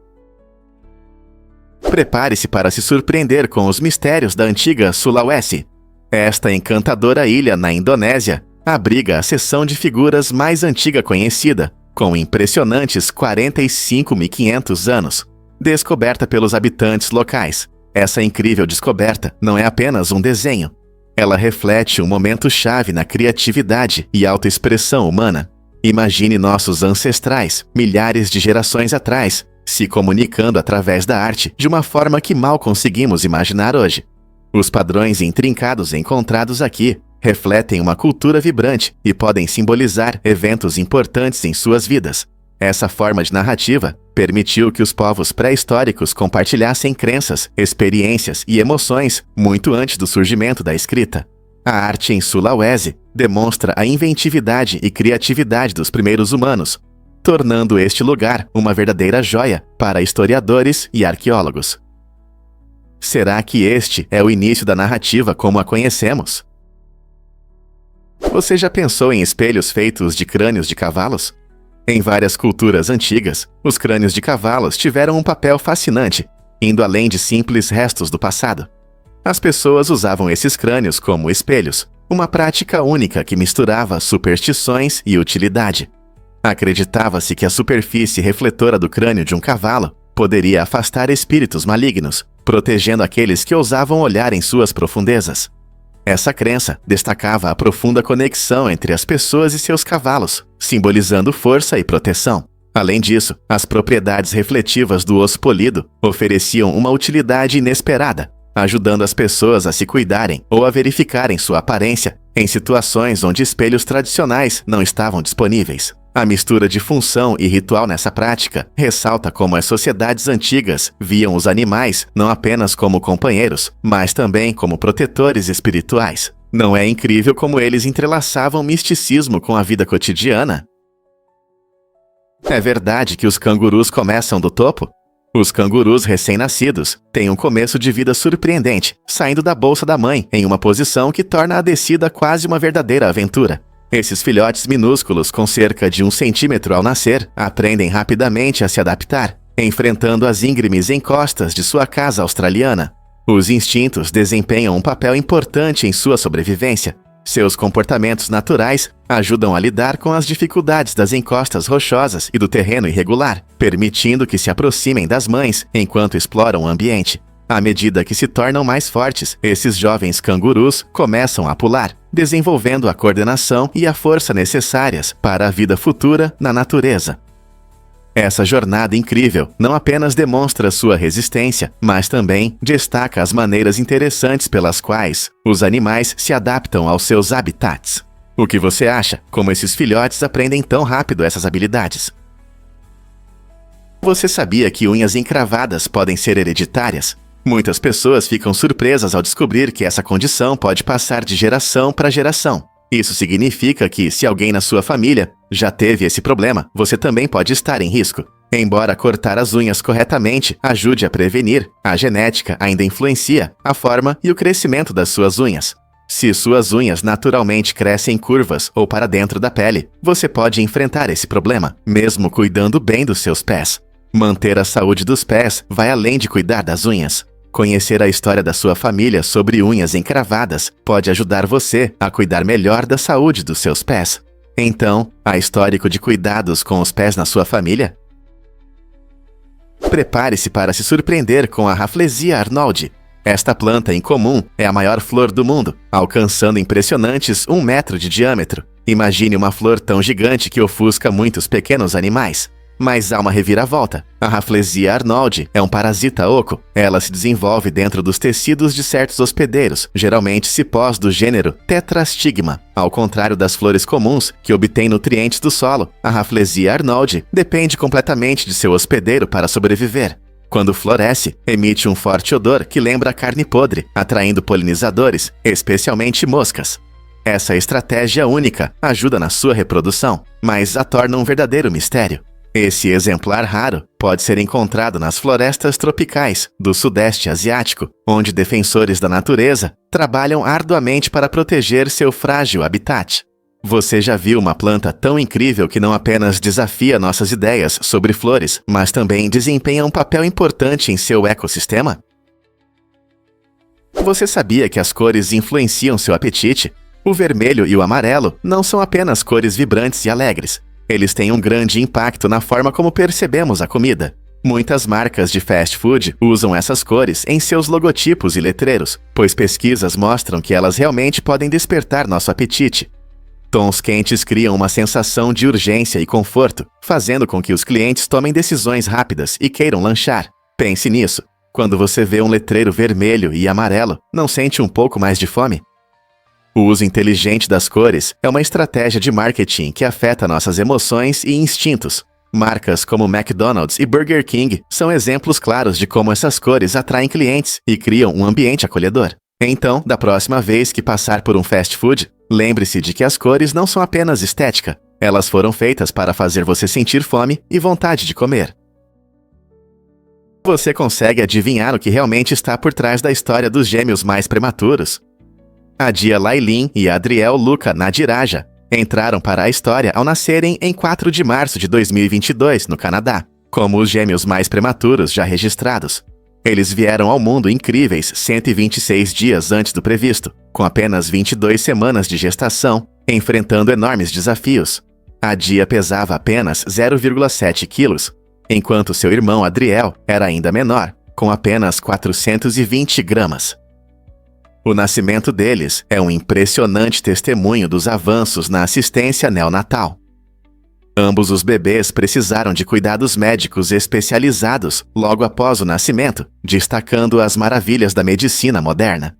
Prepare-se para se surpreender com os mistérios da antiga Sulawesi. Esta encantadora ilha na Indonésia abriga a seção de figuras mais antiga conhecida, com impressionantes 45.500 anos, descoberta pelos habitantes locais. Essa incrível descoberta não é apenas um desenho. Ela reflete um momento-chave na criatividade e autoexpressão humana. Imagine nossos ancestrais, milhares de gerações atrás, se comunicando através da arte de uma forma que mal conseguimos imaginar hoje. Os padrões intrincados encontrados aqui refletem uma cultura vibrante e podem simbolizar eventos importantes em suas vidas. Essa forma de narrativa permitiu que os povos pré-históricos compartilhassem crenças, experiências e emoções muito antes do surgimento da escrita. A arte em Sulawesi demonstra a inventividade e criatividade dos primeiros humanos, tornando este lugar uma verdadeira joia para historiadores e arqueólogos. Será que este é o início da narrativa como a conhecemos? Você já pensou em espelhos feitos de crânios de cavalos? Em várias culturas antigas, os crânios de cavalos tiveram um papel fascinante, indo além de simples restos do passado. As pessoas usavam esses crânios como espelhos, uma prática única que misturava superstições e utilidade. Acreditava-se que a superfície refletora do crânio de um cavalo poderia afastar espíritos malignos, protegendo aqueles que ousavam olhar em suas profundezas. Essa crença destacava a profunda conexão entre as pessoas e seus cavalos, simbolizando força e proteção. Além disso, as propriedades refletivas do osso polido ofereciam uma utilidade inesperada, ajudando as pessoas a se cuidarem ou a verificarem sua aparência em situações onde espelhos tradicionais não estavam disponíveis. A mistura de função e ritual nessa prática ressalta como as sociedades antigas viam os animais não apenas como companheiros, mas também como protetores espirituais. Não é incrível como eles entrelaçavam misticismo com a vida cotidiana? É verdade que os cangurus começam do topo? Os cangurus recém-nascidos têm um começo de vida surpreendente, saindo da bolsa da mãe em uma posição que torna a descida quase uma verdadeira aventura. Esses filhotes minúsculos, com cerca de 1 centímetro ao nascer, aprendem rapidamente a se adaptar, enfrentando as íngremes encostas de sua casa australiana. Os instintos desempenham um papel importante em sua sobrevivência. Seus comportamentos naturais ajudam a lidar com as dificuldades das encostas rochosas e do terreno irregular, permitindo que se aproximem das mães enquanto exploram o ambiente. À medida que se tornam mais fortes, esses jovens cangurus começam a pular, desenvolvendo a coordenação e a força necessárias para a vida futura na natureza. Essa jornada incrível não apenas demonstra sua resistência, mas também destaca as maneiras interessantes pelas quais os animais se adaptam aos seus habitats. O que você acha? Como esses filhotes aprendem tão rápido essas habilidades? Você sabia que unhas encravadas podem ser hereditárias? Muitas pessoas ficam surpresas ao descobrir que essa condição pode passar de geração para geração. Isso significa que, se alguém na sua família já teve esse problema, você também pode estar em risco. Embora cortar as unhas corretamente ajude a prevenir, a genética ainda influencia a forma e o crescimento das suas unhas. Se suas unhas naturalmente crescem curvas ou para dentro da pele, você pode enfrentar esse problema, mesmo cuidando bem dos seus pés. Manter a saúde dos pés vai além de cuidar das unhas. Conhecer a história da sua família sobre unhas encravadas pode ajudar você a cuidar melhor da saúde dos seus pés. Então, há histórico de cuidados com os pés na sua família? Prepare-se para se surpreender com a Rafflesia arnoldii. Esta planta incomum é a maior flor do mundo, alcançando impressionantes 1 metro de diâmetro. Imagine uma flor tão gigante que ofusca muitos pequenos animais. Mas há uma reviravolta. A Rafflesia arnoldii é um parasita oco. Ela se desenvolve dentro dos tecidos de certos hospedeiros, geralmente cipós do gênero Tetrastigma. Ao contrário das flores comuns, que obtêm nutrientes do solo, a Rafflesia arnoldii depende completamente de seu hospedeiro para sobreviver. Quando floresce, emite um forte odor que lembra carne podre, atraindo polinizadores, especialmente moscas. Essa estratégia única ajuda na sua reprodução, mas a torna um verdadeiro mistério. Esse exemplar raro pode ser encontrado nas florestas tropicais do Sudeste Asiático, onde defensores da natureza trabalham arduamente para proteger seu frágil habitat. Você já viu uma planta tão incrível que não apenas desafia nossas ideias sobre flores, mas também desempenha um papel importante em seu ecossistema? Você sabia que as cores influenciam seu apetite? O vermelho e o amarelo não são apenas cores vibrantes e alegres. Eles têm um grande impacto na forma como percebemos a comida. Muitas marcas de fast food usam essas cores em seus logotipos e letreiros, pois pesquisas mostram que elas realmente podem despertar nosso apetite. Tons quentes criam uma sensação de urgência e conforto, fazendo com que os clientes tomem decisões rápidas e queiram lanchar. Pense nisso. Quando você vê um letreiro vermelho e amarelo, não sente um pouco mais de fome? O uso inteligente das cores é uma estratégia de marketing que afeta nossas emoções e instintos. Marcas como McDonald's e Burger King são exemplos claros de como essas cores atraem clientes e criam um ambiente acolhedor. Então, da próxima vez que passar por um fast food, lembre-se de que as cores não são apenas estética. Elas foram feitas para fazer você sentir fome e vontade de comer. Você consegue adivinhar o que realmente está por trás da história dos gêmeos mais prematuros? A Dia Lailin e a Adriel Luca Nadiraja entraram para a história ao nascerem em 4 de março de 2022, no Canadá, como os gêmeos mais prematuros já registrados. Eles vieram ao mundo incríveis 126 dias antes do previsto, com apenas 22 semanas de gestação, enfrentando enormes desafios. A Dia pesava apenas 0,7 quilos, enquanto seu irmão Adriel era ainda menor, com apenas 420 gramas. O nascimento deles é um impressionante testemunho dos avanços na assistência neonatal. Ambos os bebês precisaram de cuidados médicos especializados logo após o nascimento, destacando as maravilhas da medicina moderna.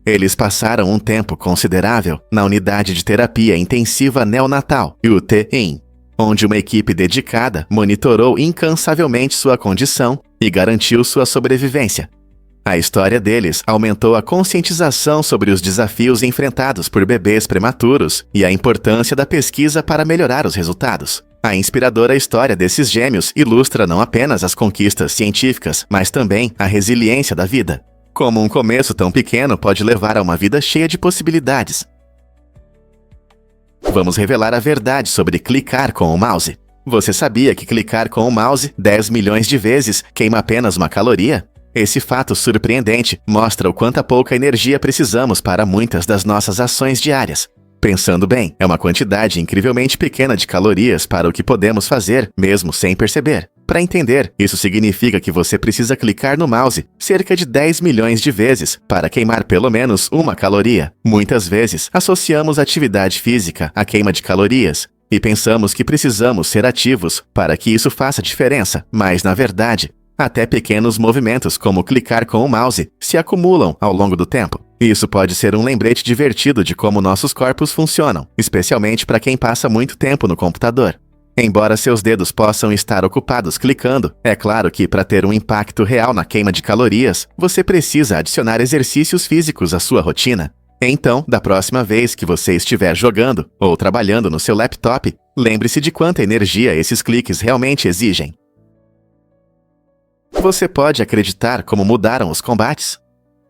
Eles passaram um tempo considerável na unidade de terapia intensiva neonatal, UTIN, onde uma equipe dedicada monitorou incansavelmente sua condição e garantiu sua sobrevivência. A história deles aumentou a conscientização sobre os desafios enfrentados por bebês prematuros e a importância da pesquisa para melhorar os resultados. A inspiradora história desses gêmeos ilustra não apenas as conquistas científicas, mas também a resiliência da vida. Como um começo tão pequeno pode levar a uma vida cheia de possibilidades. Vamos revelar a verdade sobre clicar com o mouse. Você sabia que clicar com o mouse 10 milhões de vezes queima apenas uma caloria? Esse fato surpreendente mostra o quanta pouca energia precisamos para muitas das nossas ações diárias. Pensando bem, é uma quantidade incrivelmente pequena de calorias para o que podemos fazer, mesmo sem perceber. Para entender, isso significa que você precisa clicar no mouse cerca de 10 milhões de vezes para queimar pelo menos uma caloria. Muitas vezes, associamos atividade física à queima de calorias e pensamos que precisamos ser ativos para que isso faça diferença, mas na verdade, até pequenos movimentos como clicar com o mouse se acumulam ao longo do tempo. Isso pode ser um lembrete divertido de como nossos corpos funcionam, especialmente para quem passa muito tempo no computador. Embora seus dedos possam estar ocupados clicando, é claro que para ter um impacto real na queima de calorias, você precisa adicionar exercícios físicos à sua rotina. Então, da próxima vez que você estiver jogando ou trabalhando no seu laptop, lembre-se de quanta energia esses cliques realmente exigem. Você pode acreditar como mudaram os combates?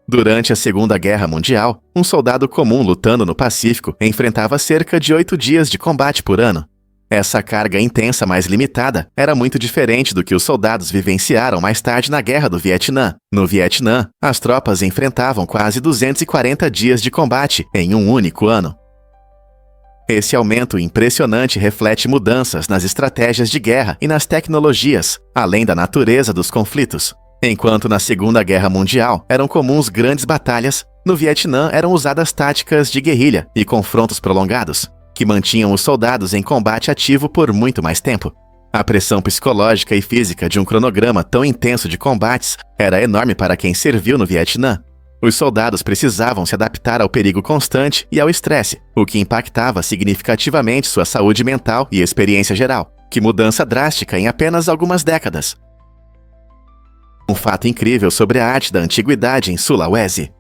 Durante a Segunda Guerra Mundial, um soldado comum lutando no Pacífico enfrentava cerca de 8 dias de combate por ano. Essa carga intensa mais limitada era muito diferente do que os soldados vivenciaram mais tarde na Guerra do Vietnã. No Vietnã, as tropas enfrentavam quase 240 dias de combate em um único ano. Esse aumento impressionante reflete mudanças nas estratégias de guerra e nas tecnologias, além da natureza dos conflitos. Enquanto na Segunda Guerra Mundial eram comuns grandes batalhas, no Vietnã eram usadas táticas de guerrilha e confrontos prolongados, que mantinham os soldados em combate ativo por muito mais tempo. A pressão psicológica e física de um cronograma tão intenso de combates era enorme para quem serviu no Vietnã. Os soldados precisavam se adaptar ao perigo constante e ao estresse, o que impactava significativamente sua saúde mental e experiência geral. Que mudança drástica em apenas algumas décadas! Um fato incrível sobre a arte da antiguidade em Sulawesi.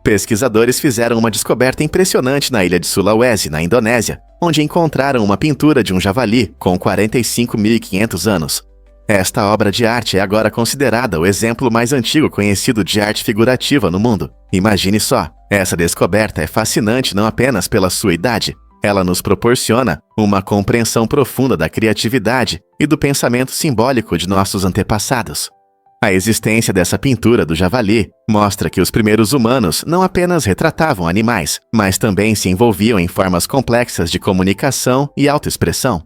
Pesquisadores fizeram uma descoberta impressionante na ilha de Sulawesi, na Indonésia, onde encontraram uma pintura de um javali com 45.500 anos. Esta obra de arte é agora considerada o exemplo mais antigo conhecido de arte figurativa no mundo. Imagine só, essa descoberta é fascinante não apenas pela sua idade, ela nos proporciona uma compreensão profunda da criatividade e do pensamento simbólico de nossos antepassados. A existência dessa pintura do javali mostra que os primeiros humanos não apenas retratavam animais, mas também se envolviam em formas complexas de comunicação e autoexpressão.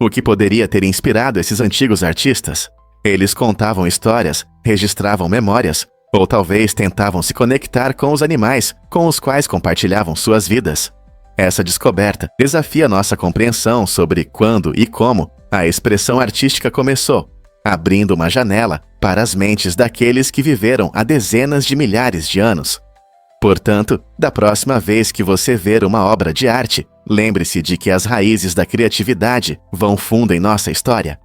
O que poderia ter inspirado esses antigos artistas? Eles contavam histórias, registravam memórias, ou talvez tentavam se conectar com os animais com os quais compartilhavam suas vidas. Essa descoberta desafia nossa compreensão sobre quando e como a expressão artística começou, abrindo uma janela para as mentes daqueles que viveram há dezenas de milhares de anos. Portanto, da próxima vez que você ver uma obra de arte, lembre-se de que as raízes da criatividade vão fundo em nossa história.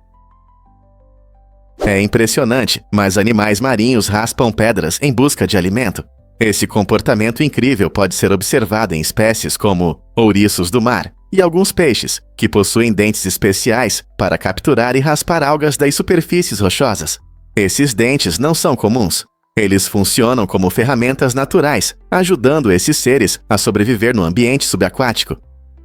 É impressionante, mas animais marinhos raspam pedras em busca de alimento. Esse comportamento incrível pode ser observado em espécies como ouriços do mar e alguns peixes, que possuem dentes especiais para capturar e raspar algas das superfícies rochosas. Esses dentes não são comuns. Eles funcionam como ferramentas naturais, ajudando esses seres a sobreviver no ambiente subaquático.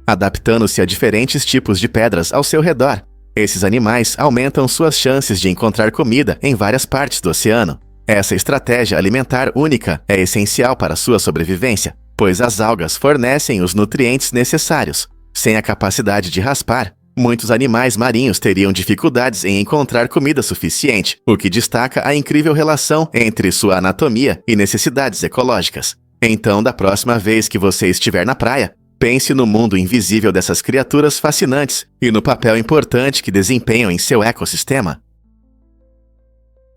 Adaptando-se a diferentes tipos de pedras ao seu redor, esses animais aumentam suas chances de encontrar comida em várias partes do oceano. Essa estratégia alimentar única é essencial para sua sobrevivência, pois as algas fornecem os nutrientes necessários. Sem a capacidade de raspar, muitos animais marinhos teriam dificuldades em encontrar comida suficiente, o que destaca a incrível relação entre sua anatomia e necessidades ecológicas. Então, da próxima vez que você estiver na praia, pense no mundo invisível dessas criaturas fascinantes e no papel importante que desempenham em seu ecossistema.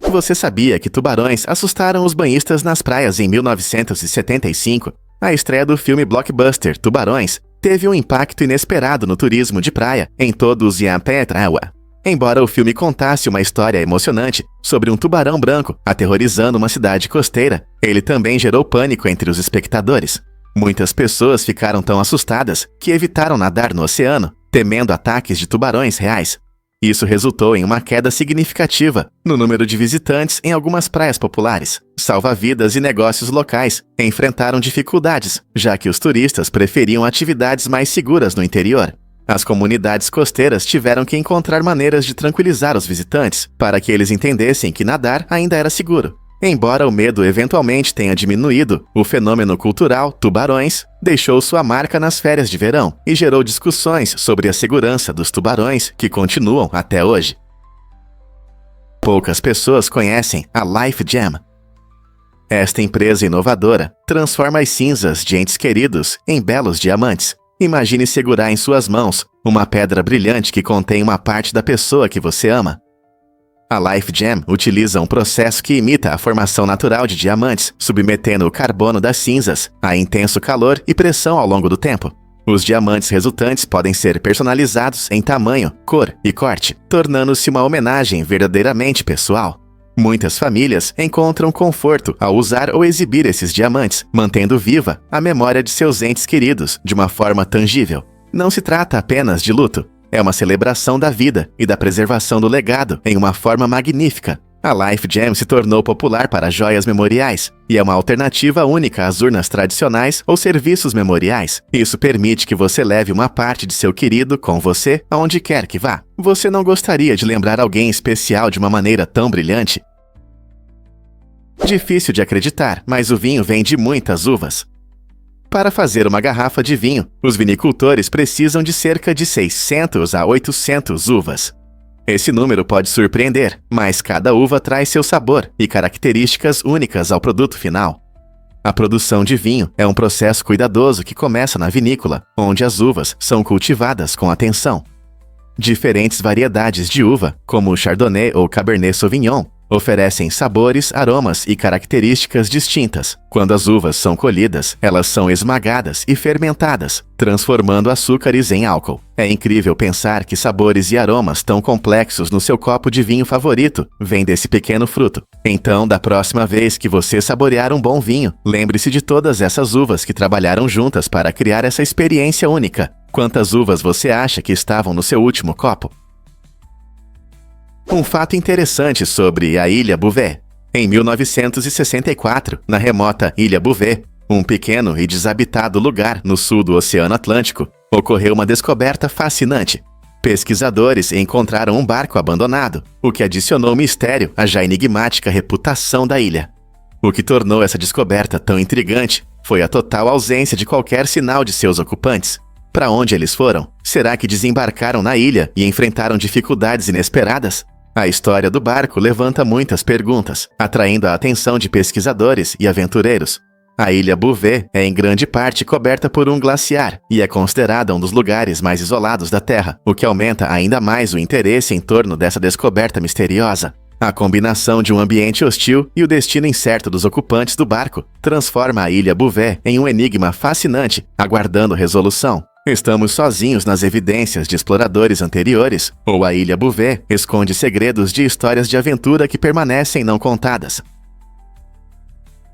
Você sabia que tubarões assustaram os banhistas nas praias em 1975? A estreia do filme blockbuster Tubarões teve um impacto inesperado no turismo de praia em todo o Ziampetraua. Embora o filme contasse uma história emocionante sobre um tubarão branco aterrorizando uma cidade costeira, ele também gerou pânico entre os espectadores. Muitas pessoas ficaram tão assustadas que evitaram nadar no oceano, temendo ataques de tubarões reais. Isso resultou em uma queda significativa no número de visitantes em algumas praias populares. Salva-vidas e negócios locais enfrentaram dificuldades, já que os turistas preferiam atividades mais seguras no interior. As comunidades costeiras tiveram que encontrar maneiras de tranquilizar os visitantes para que eles entendessem que nadar ainda era seguro. Embora o medo eventualmente tenha diminuído, o fenômeno cultural tubarões deixou sua marca nas férias de verão e gerou discussões sobre a segurança dos tubarões que continuam até hoje. Poucas pessoas conhecem a Life Gem. Esta empresa inovadora transforma as cinzas de entes queridos em belos diamantes. Imagine segurar em suas mãos uma pedra brilhante que contém uma parte da pessoa que você ama. A Life Gem utiliza um processo que imita a formação natural de diamantes, submetendo o carbono das cinzas a intenso calor e pressão ao longo do tempo. Os diamantes resultantes podem ser personalizados em tamanho, cor e corte, tornando-se uma homenagem verdadeiramente pessoal. Muitas famílias encontram conforto ao usar ou exibir esses diamantes, mantendo viva a memória de seus entes queridos de uma forma tangível. Não se trata apenas de luto. É uma celebração da vida e da preservação do legado em uma forma magnífica. A Life Gem se tornou popular para joias memoriais e é uma alternativa única às urnas tradicionais ou serviços memoriais. Isso permite que você leve uma parte de seu querido com você aonde quer que vá. Você não gostaria de lembrar alguém especial de uma maneira tão brilhante? Difícil de acreditar, mas o vinho vem de muitas uvas. Para fazer uma garrafa de vinho, os vinicultores precisam de cerca de 600 a 800 uvas. Esse número pode surpreender, mas cada uva traz seu sabor e características únicas ao produto final. A produção de vinho é um processo cuidadoso que começa na vinícola, onde as uvas são cultivadas com atenção. Diferentes variedades de uva, como o Chardonnay ou Cabernet Sauvignon, oferecem sabores, aromas e características distintas. Quando as uvas são colhidas, elas são esmagadas e fermentadas, transformando açúcares em álcool. É incrível pensar que sabores e aromas tão complexos no seu copo de vinho favorito vêm desse pequeno fruto. Então, da próxima vez que você saborear um bom vinho, lembre-se de todas essas uvas que trabalharam juntas para criar essa experiência única. Quantas uvas você acha que estavam no seu último copo? Um fato interessante sobre a Ilha Bouvet. Em 1964, na remota Ilha Bouvet, um pequeno e desabitado lugar no sul do Oceano Atlântico, ocorreu uma descoberta fascinante. Pesquisadores encontraram um barco abandonado, o que adicionou mistério à já enigmática reputação da ilha. O que tornou essa descoberta tão intrigante foi a total ausência de qualquer sinal de seus ocupantes. Para onde eles foram? Será que desembarcaram na ilha e enfrentaram dificuldades inesperadas? A história do barco levanta muitas perguntas, atraindo a atenção de pesquisadores e aventureiros. A Ilha Bouvet é em grande parte coberta por um glaciar e é considerada um dos lugares mais isolados da Terra, o que aumenta ainda mais o interesse em torno dessa descoberta misteriosa. A combinação de um ambiente hostil e o destino incerto dos ocupantes do barco transforma a Ilha Bouvet em um enigma fascinante, aguardando resolução. Estamos sozinhos nas evidências de exploradores anteriores, ou a Ilha Bouvet esconde segredos de histórias de aventura que permanecem não contadas.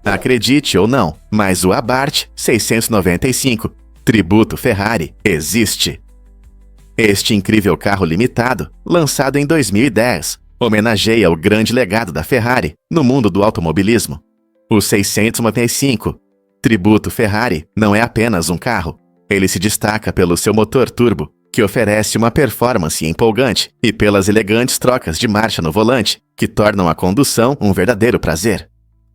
Acredite ou não, mas o Abarth 695, tributo Ferrari, existe. Este incrível carro limitado, lançado em 2010, homenageia o grande legado da Ferrari no mundo do automobilismo. O 695, tributo Ferrari, não é apenas um carro. Ele se destaca pelo seu motor turbo, que oferece uma performance empolgante, e pelas elegantes trocas de marcha no volante, que tornam a condução um verdadeiro prazer.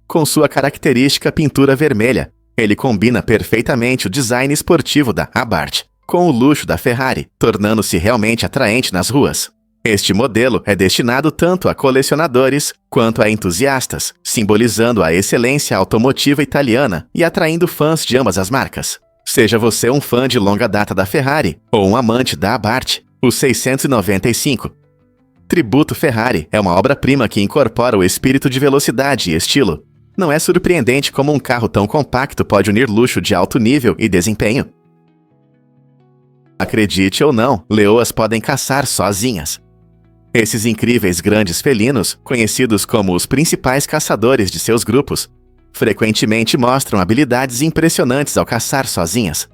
Com sua característica pintura vermelha, ele combina perfeitamente o design esportivo da Abarth com o luxo da Ferrari, tornando-se realmente atraente nas ruas. Este modelo é destinado tanto a colecionadores quanto a entusiastas, simbolizando a excelência automotiva italiana e atraindo fãs de ambas as marcas. Seja você um fã de longa data da Ferrari ou um amante da Abarth, o 695. Tributo Ferrari é uma obra-prima que incorpora o espírito de velocidade e estilo. Não é surpreendente como um carro tão compacto pode unir luxo de alto nível e desempenho. Acredite ou não, leoas podem caçar sozinhas. Esses incríveis grandes felinos, conhecidos como os principais caçadores de seus grupos, frequentemente mostram habilidades impressionantes ao caçar sozinhas.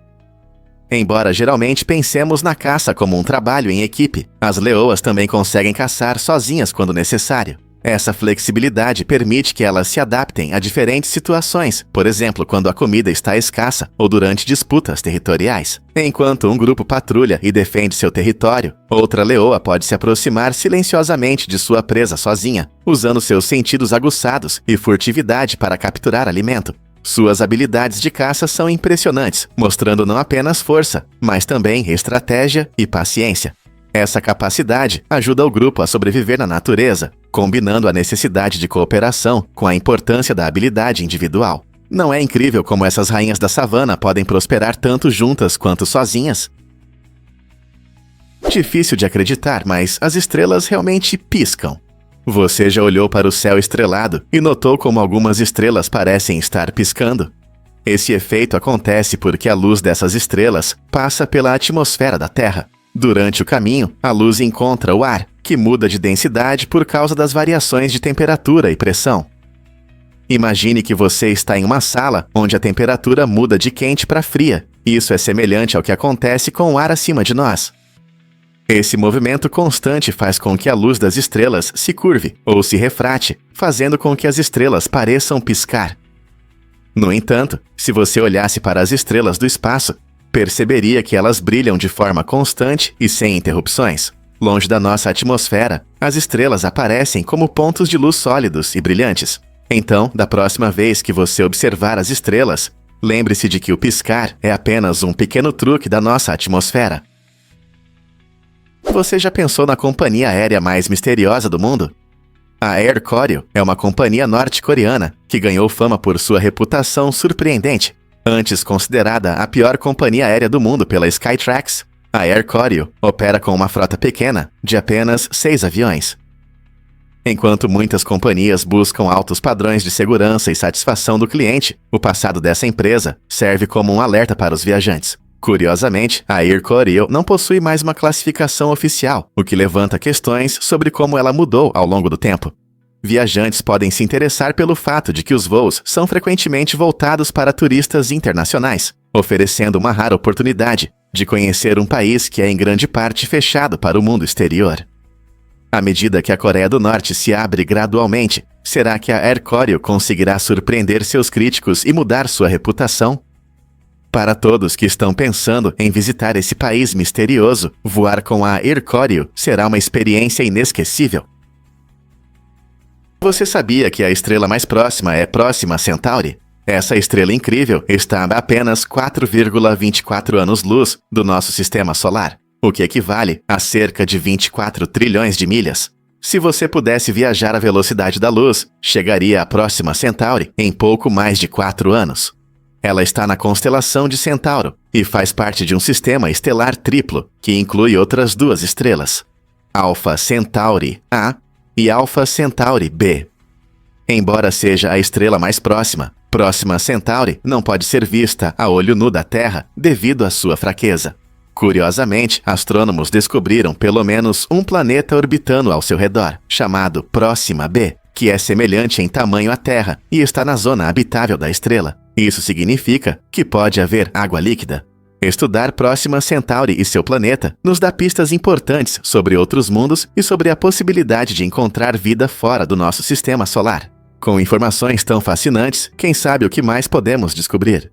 Embora geralmente pensemos na caça como um trabalho em equipe, as leoas também conseguem caçar sozinhas quando necessário. Essa flexibilidade permite que elas se adaptem a diferentes situações, por exemplo, quando a comida está escassa ou durante disputas territoriais. Enquanto um grupo patrulha e defende seu território, outra leoa pode se aproximar silenciosamente de sua presa sozinha, usando seus sentidos aguçados e furtividade para capturar alimento. Suas habilidades de caça são impressionantes, mostrando não apenas força, mas também estratégia e paciência. Essa capacidade ajuda o grupo a sobreviver na natureza, combinando a necessidade de cooperação com a importância da habilidade individual. Não é incrível como essas rainhas da savana podem prosperar tanto juntas quanto sozinhas? Difícil de acreditar, mas as estrelas realmente piscam. Você já olhou para o céu estrelado e notou como algumas estrelas parecem estar piscando? Esse efeito acontece porque a luz dessas estrelas passa pela atmosfera da Terra. Durante o caminho, a luz encontra o ar, que muda de densidade por causa das variações de temperatura e pressão. Imagine que você está em uma sala onde a temperatura muda de quente para fria. Isso é semelhante ao que acontece com o ar acima de nós. Esse movimento constante faz com que a luz das estrelas se curve ou se refrate, fazendo com que as estrelas pareçam piscar. No entanto, se você olhasse para as estrelas do espaço, perceberia que elas brilham de forma constante e sem interrupções. Longe da nossa atmosfera, as estrelas aparecem como pontos de luz sólidos e brilhantes. Então, da próxima vez que você observar as estrelas, lembre-se de que o piscar é apenas um pequeno truque da nossa atmosfera. Você já pensou na companhia aérea mais misteriosa do mundo? A Air Koryo é uma companhia norte-coreana que ganhou fama por sua reputação surpreendente. Antes considerada a pior companhia aérea do mundo pela Skytrax, a Air Koryo opera com uma frota pequena de apenas 6 aviões. Enquanto muitas companhias buscam altos padrões de segurança e satisfação do cliente, o passado dessa empresa serve como um alerta para os viajantes. Curiosamente, a Air Koryo não possui mais uma classificação oficial, o que levanta questões sobre como ela mudou ao longo do tempo. Viajantes podem se interessar pelo fato de que os voos são frequentemente voltados para turistas internacionais, oferecendo uma rara oportunidade de conhecer um país que é em grande parte fechado para o mundo exterior. À medida que a Coreia do Norte se abre gradualmente, será que a Air Koryo conseguirá surpreender seus críticos e mudar sua reputação? Para todos que estão pensando em visitar esse país misterioso, voar com a Air Koryo será uma experiência inesquecível. Você sabia que a estrela mais próxima é Próxima Centauri? Essa estrela incrível está a apenas 4,24 anos-luz do nosso sistema solar, o que equivale a cerca de 24 trilhões de milhas. Se você pudesse viajar à velocidade da luz, chegaria à Próxima Centauri em pouco mais de 4 anos. Ela está na constelação de Centauro e faz parte de um sistema estelar triplo, que inclui outras 2 estrelas, Alpha Centauri A e Alpha Centauri B. Embora seja a estrela mais próxima, Próxima Centauri não pode ser vista a olho nu da Terra devido à sua fraqueza. Curiosamente, astrônomos descobriram pelo menos um planeta orbitando ao seu redor, chamado Próxima B, que é semelhante em tamanho à Terra e está na zona habitável da estrela. Isso significa que pode haver água líquida. Estudar Próxima Centauri e seu planeta nos dá pistas importantes sobre outros mundos e sobre a possibilidade de encontrar vida fora do nosso sistema solar. Com informações tão fascinantes, quem sabe o que mais podemos descobrir?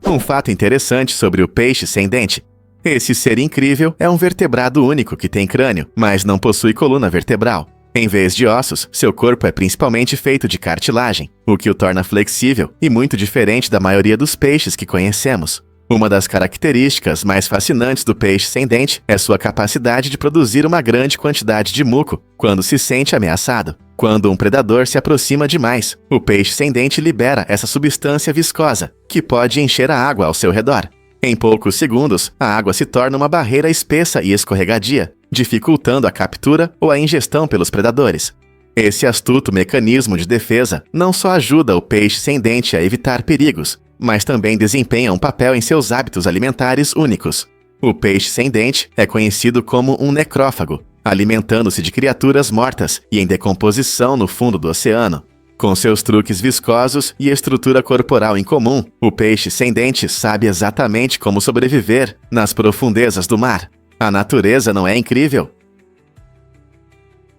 Um fato interessante sobre o peixe sem dente. Esse ser incrível é um vertebrado único que tem crânio, mas não possui coluna vertebral. Em vez de ossos, seu corpo é principalmente feito de cartilagem, o que o torna flexível e muito diferente da maioria dos peixes que conhecemos. Uma das características mais fascinantes do peixe sem dente é sua capacidade de produzir uma grande quantidade de muco quando se sente ameaçado. Quando um predador se aproxima demais, o peixe sem dente libera essa substância viscosa, que pode encher a água ao seu redor. Em poucos segundos, a água se torna uma barreira espessa e escorregadia, dificultando a captura ou a ingestão pelos predadores. Esse astuto mecanismo de defesa não só ajuda o peixe sem dente a evitar perigos, mas também desempenha um papel em seus hábitos alimentares únicos. O peixe sem dente é conhecido como um necrófago, alimentando-se de criaturas mortas e em decomposição no fundo do oceano. Com seus truques viscosos e estrutura corporal incomum, o peixe sem dente sabe exatamente como sobreviver nas profundezas do mar. A natureza não é incrível?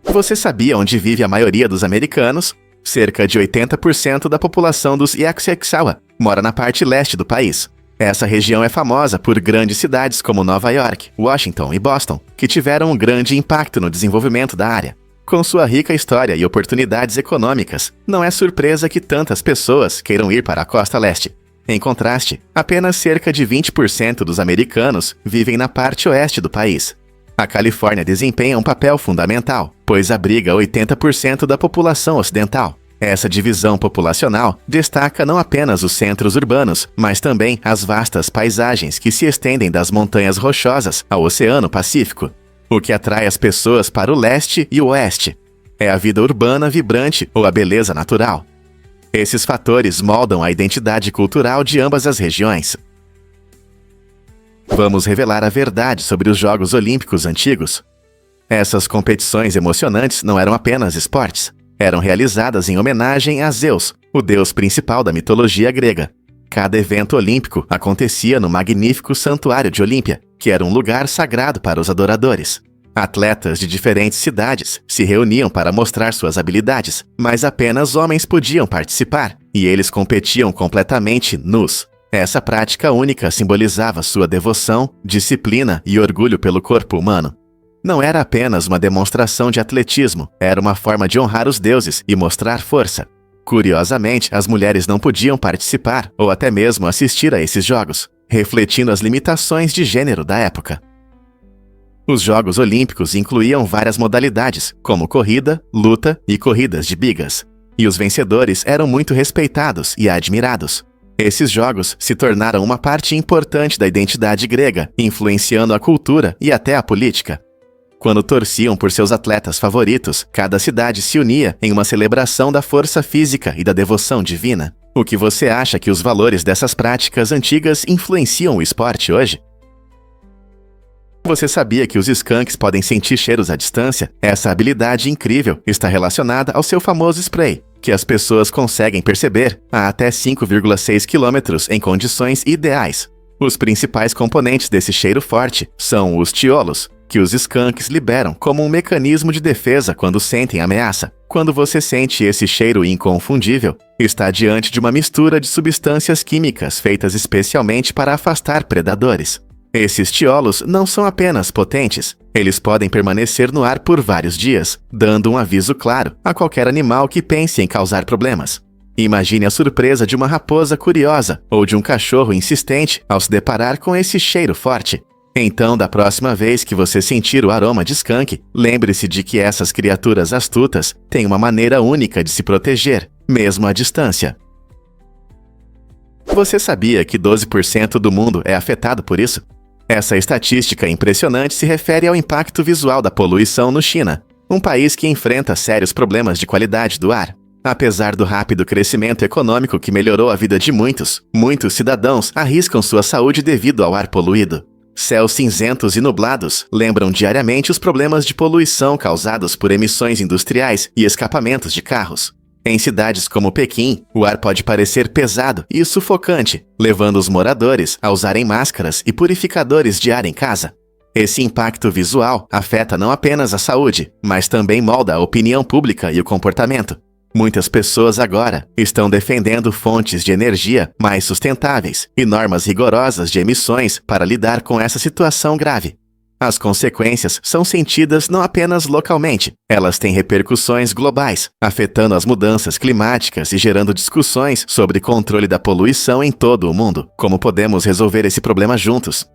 Você sabia onde vive a maioria dos americanos? Cerca de 80% da população dos Yakshisawa mora na parte leste do país. Essa região é famosa por grandes cidades como Nova York, Washington e Boston, que tiveram um grande impacto no desenvolvimento da área. Com sua rica história e oportunidades econômicas, não é surpresa que tantas pessoas queiram ir para a costa leste. Em contraste, apenas cerca de 20% dos americanos vivem na parte oeste do país. A Califórnia desempenha um papel fundamental, pois abriga 80% da população ocidental. Essa divisão populacional destaca não apenas os centros urbanos, mas também as vastas paisagens que se estendem das montanhas rochosas ao Oceano Pacífico. O que atrai as pessoas para o leste e o oeste é a vida urbana vibrante ou a beleza natural. Esses fatores moldam a identidade cultural de ambas as regiões. Vamos revelar a verdade sobre os Jogos Olímpicos antigos. Essas competições emocionantes não eram apenas esportes. Eram realizadas em homenagem a Zeus, o deus principal da mitologia grega. Cada evento olímpico acontecia no magnífico Santuário de Olímpia, que era um lugar sagrado para os adoradores. Atletas de diferentes cidades se reuniam para mostrar suas habilidades, mas apenas homens podiam participar, e eles competiam completamente nus. Essa prática única simbolizava sua devoção, disciplina e orgulho pelo corpo humano. Não era apenas uma demonstração de atletismo, era uma forma de honrar os deuses e mostrar força. Curiosamente, as mulheres não podiam participar ou até mesmo assistir a esses jogos, refletindo as limitações de gênero da época. Os Jogos Olímpicos incluíam várias modalidades, como corrida, luta e corridas de bigas. E os vencedores eram muito respeitados e admirados. Esses jogos se tornaram uma parte importante da identidade grega, influenciando a cultura e até a política. Quando torciam por seus atletas favoritos, cada cidade se unia em uma celebração da força física e da devoção divina. O que você acha que os valores dessas práticas antigas influenciam o esporte hoje? Você sabia que os skunks podem sentir cheiros à distância? Essa habilidade incrível está relacionada ao seu famoso spray, que as pessoas conseguem perceber a até 5,6 km em condições ideais. Os principais componentes desse cheiro forte são os tiolos, que os skunks liberam como um mecanismo de defesa quando sentem ameaça. Quando você sente esse cheiro inconfundível, está diante de uma mistura de substâncias químicas feitas especialmente para afastar predadores. Esses tiolos não são apenas potentes, eles podem permanecer no ar por vários dias, dando um aviso claro a qualquer animal que pense em causar problemas. Imagine a surpresa de uma raposa curiosa ou de um cachorro insistente ao se deparar com esse cheiro forte. Então, da próxima vez que você sentir o aroma de skunk, lembre-se de que essas criaturas astutas têm uma maneira única de se proteger, mesmo à distância. Você sabia que 12% do mundo é afetado por isso? Essa estatística impressionante se refere ao impacto visual da poluição no China, um país que enfrenta sérios problemas de qualidade do ar. Apesar do rápido crescimento econômico que melhorou a vida de muitos cidadãos arriscam sua saúde devido ao ar poluído. Céus cinzentos e nublados lembram diariamente os problemas de poluição causados por emissões industriais e escapamentos de carros. Em cidades como Pequim, o ar pode parecer pesado e sufocante, levando os moradores a usarem máscaras e purificadores de ar em casa. Esse impacto visual afeta não apenas a saúde, mas também molda a opinião pública e o comportamento. Muitas pessoas agora estão defendendo fontes de energia mais sustentáveis e normas rigorosas de emissões para lidar com essa situação grave. As consequências são sentidas não apenas localmente, elas têm repercussões globais, afetando as mudanças climáticas e gerando discussões sobre controle da poluição em todo o mundo. Como podemos resolver esse problema juntos?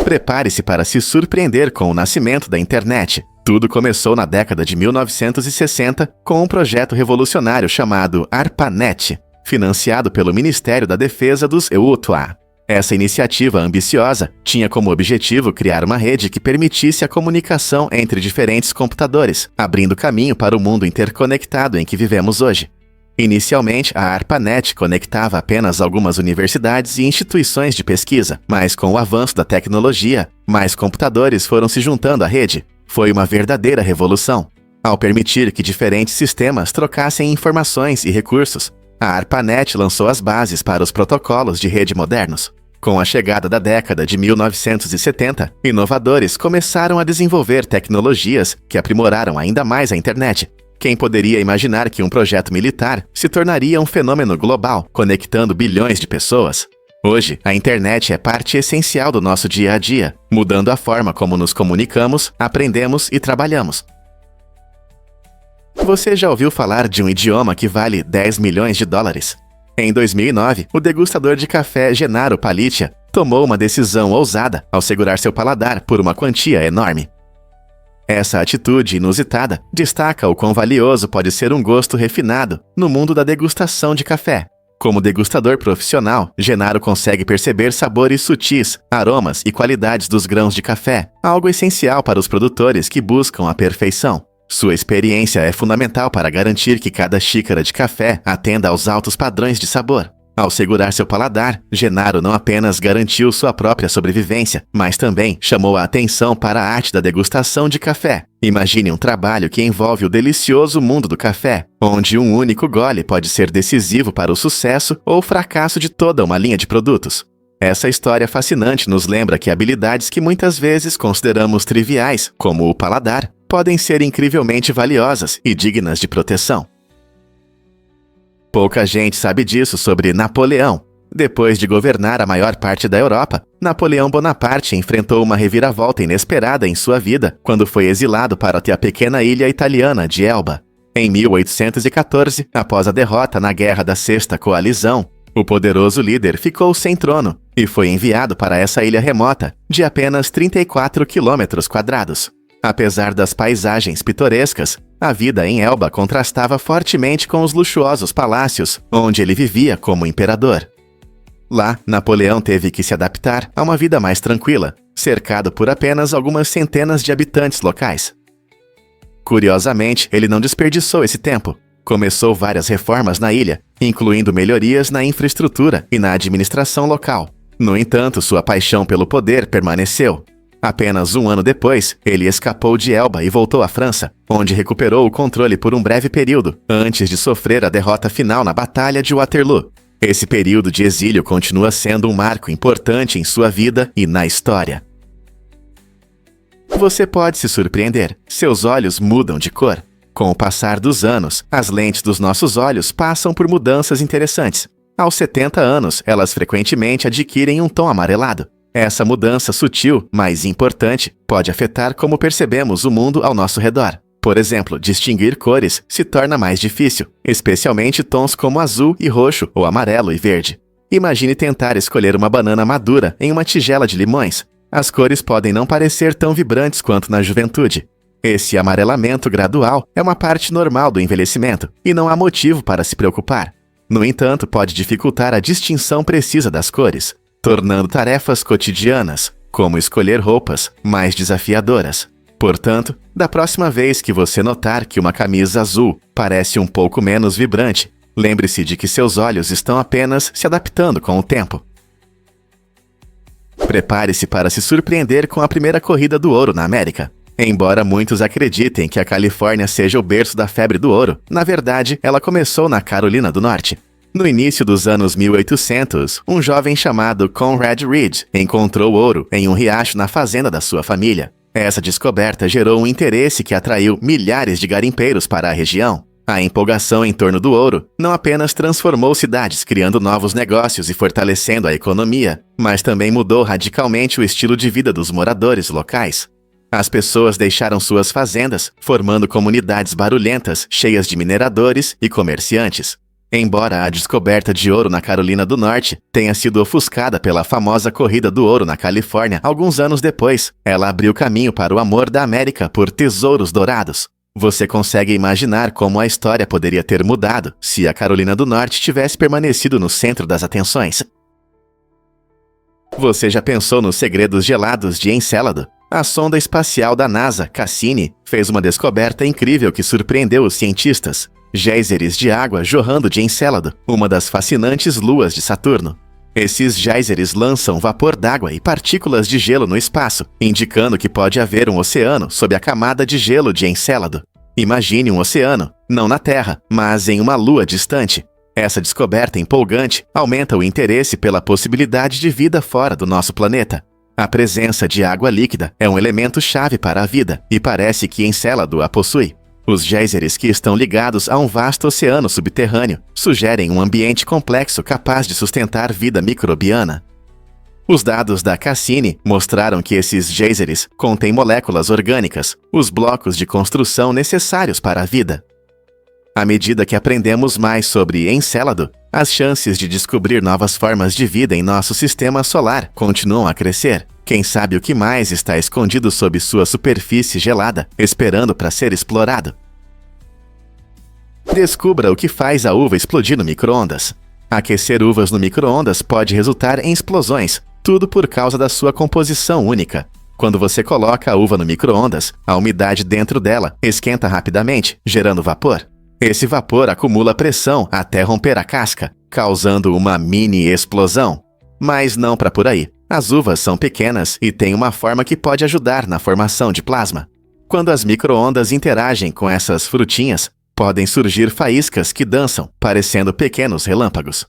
Prepare-se para se surpreender com o nascimento da internet. Tudo começou na década de 1960 com um projeto revolucionário chamado ARPANET, financiado pelo Ministério da Defesa dos EUTWA. Essa iniciativa ambiciosa tinha como objetivo criar uma rede que permitisse a comunicação entre diferentes computadores, abrindo caminho para o mundo interconectado em que vivemos hoje. Inicialmente, a ARPANET conectava apenas algumas universidades e instituições de pesquisa, mas com o avanço da tecnologia, mais computadores foram se juntando à rede. Foi uma verdadeira revolução. Ao permitir que diferentes sistemas trocassem informações e recursos, a ARPANET lançou as bases para os protocolos de rede modernos. Com a chegada da década de 1970, inovadores começaram a desenvolver tecnologias que aprimoraram ainda mais a internet. Quem poderia imaginar que um projeto militar se tornaria um fenômeno global, conectando bilhões de pessoas? Hoje, a internet é parte essencial do nosso dia a dia, mudando a forma como nos comunicamos, aprendemos e trabalhamos. Você já ouviu falar de um idioma que vale 10 milhões de dólares? Em 2009, o degustador de café Gennaro Palitia tomou uma decisão ousada ao segurar seu paladar por uma quantia enorme. Essa atitude inusitada destaca o quão valioso pode ser um gosto refinado no mundo da degustação de café. Como degustador profissional, Gennaro consegue perceber sabores sutis, aromas e qualidades dos grãos de café, algo essencial para os produtores que buscam a perfeição. Sua experiência é fundamental para garantir que cada xícara de café atenda aos altos padrões de sabor. Ao segurar seu paladar, Gennaro não apenas garantiu sua própria sobrevivência, mas também chamou a atenção para a arte da degustação de café. Imagine um trabalho que envolve o delicioso mundo do café, onde um único gole pode ser decisivo para o sucesso ou fracasso de toda uma linha de produtos. Essa história fascinante nos lembra que habilidades que muitas vezes consideramos triviais, como o paladar, podem ser incrivelmente valiosas e dignas de proteção. Pouca gente sabe disso sobre Napoleão. Depois de governar a maior parte da Europa, Napoleão Bonaparte enfrentou uma reviravolta inesperada em sua vida quando foi exilado para a pequena ilha italiana de Elba. Em 1814, após a derrota na Guerra da Sexta Coalizão, o poderoso líder ficou sem trono e foi enviado para essa ilha remota, de apenas 34 quilômetros quadrados. Apesar das paisagens pitorescas, a vida em Elba contrastava fortemente com os luxuosos palácios, onde ele vivia como imperador. Lá, Napoleão teve que se adaptar a uma vida mais tranquila, cercado por apenas algumas centenas de habitantes locais. Curiosamente, ele não desperdiçou esse tempo. Começou várias reformas na ilha, incluindo melhorias na infraestrutura e na administração local. No entanto, sua paixão pelo poder permaneceu. Apenas um ano depois, ele escapou de Elba e voltou à França, onde recuperou o controle por um breve período, antes de sofrer a derrota final na Batalha de Waterloo. Esse período de exílio continua sendo um marco importante em sua vida e na história. Você pode se surpreender. Seus olhos mudam de cor. Com o passar dos anos, as lentes dos nossos olhos passam por mudanças interessantes. Aos 70 anos, elas frequentemente adquirem um tom amarelado. Essa mudança sutil, mas importante, pode afetar como percebemos o mundo ao nosso redor. Por exemplo, distinguir cores se torna mais difícil, especialmente tons como azul e roxo ou amarelo e verde. Imagine tentar escolher uma banana madura em uma tigela de limões. As cores podem não parecer tão vibrantes quanto na juventude. Esse amarelamento gradual é uma parte normal do envelhecimento e não há motivo para se preocupar. No entanto, pode dificultar a distinção precisa das cores, tornando tarefas cotidianas, como escolher roupas, mais desafiadoras. Portanto, da próxima vez que você notar que uma camisa azul parece um pouco menos vibrante, lembre-se de que seus olhos estão apenas se adaptando com o tempo. Prepare-se para se surpreender com a primeira corrida do ouro na América. Embora muitos acreditem que a Califórnia seja o berço da febre do ouro, na verdade, ela começou na Carolina do Norte. No início dos anos 1800, um jovem chamado Conrad Reed encontrou ouro em um riacho na fazenda da sua família. Essa descoberta gerou um interesse que atraiu milhares de garimpeiros para a região. A empolgação em torno do ouro não apenas transformou cidades, criando novos negócios e fortalecendo a economia, mas também mudou radicalmente o estilo de vida dos moradores locais. As pessoas deixaram suas fazendas, formando comunidades barulhentas, cheias de mineradores e comerciantes. Embora a descoberta de ouro na Carolina do Norte tenha sido ofuscada pela famosa corrida do ouro na Califórnia alguns anos depois, ela abriu caminho para o amor da América por tesouros dourados. Você consegue imaginar como a história poderia ter mudado se a Carolina do Norte tivesse permanecido no centro das atenções? Você já pensou nos segredos gelados de Encélado? A sonda espacial da NASA, Cassini, fez uma descoberta incrível que surpreendeu os cientistas. Géiseres de água jorrando de Encélado, uma das fascinantes luas de Saturno. Esses géiseres lançam vapor d'água e partículas de gelo no espaço, indicando que pode haver um oceano sob a camada de gelo de Encélado. Imagine um oceano, não na Terra, mas em uma lua distante. Essa descoberta empolgante aumenta o interesse pela possibilidade de vida fora do nosso planeta. A presença de água líquida é um elemento chave para a vida, e parece que Encélado a possui. Os géiseres, que estão ligados a um vasto oceano subterrâneo, sugerem um ambiente complexo capaz de sustentar vida microbiana. Os dados da Cassini mostraram que esses géiseres contêm moléculas orgânicas, os blocos de construção necessários para a vida. À medida que aprendemos mais sobre Encélado, as chances de descobrir novas formas de vida em nosso sistema solar continuam a crescer. Quem sabe o que mais está escondido sob sua superfície gelada, esperando para ser explorado. Descubra o que faz a uva explodir no micro-ondas. Aquecer uvas no micro-ondas pode resultar em explosões, tudo por causa da sua composição única. Quando você coloca a uva no micro-ondas, a umidade dentro dela esquenta rapidamente, gerando vapor. Esse vapor acumula pressão até romper a casca, causando uma mini explosão. Mas não para por aí. As uvas são pequenas e têm uma forma que pode ajudar na formação de plasma. Quando as micro-ondas interagem com essas frutinhas, podem surgir faíscas que dançam, parecendo pequenos relâmpagos.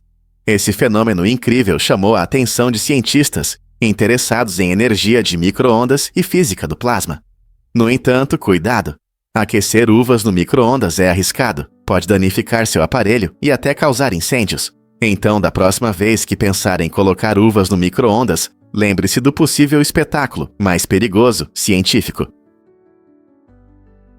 Esse fenômeno incrível chamou a atenção de cientistas interessados em energia de micro-ondas e física do plasma. No entanto, cuidado! Aquecer uvas no micro-ondas é arriscado, pode danificar seu aparelho e até causar incêndios. Então, da próxima vez que pensar em colocar uvas no micro-ondas, lembre-se do possível espetáculo, mais perigoso, científico.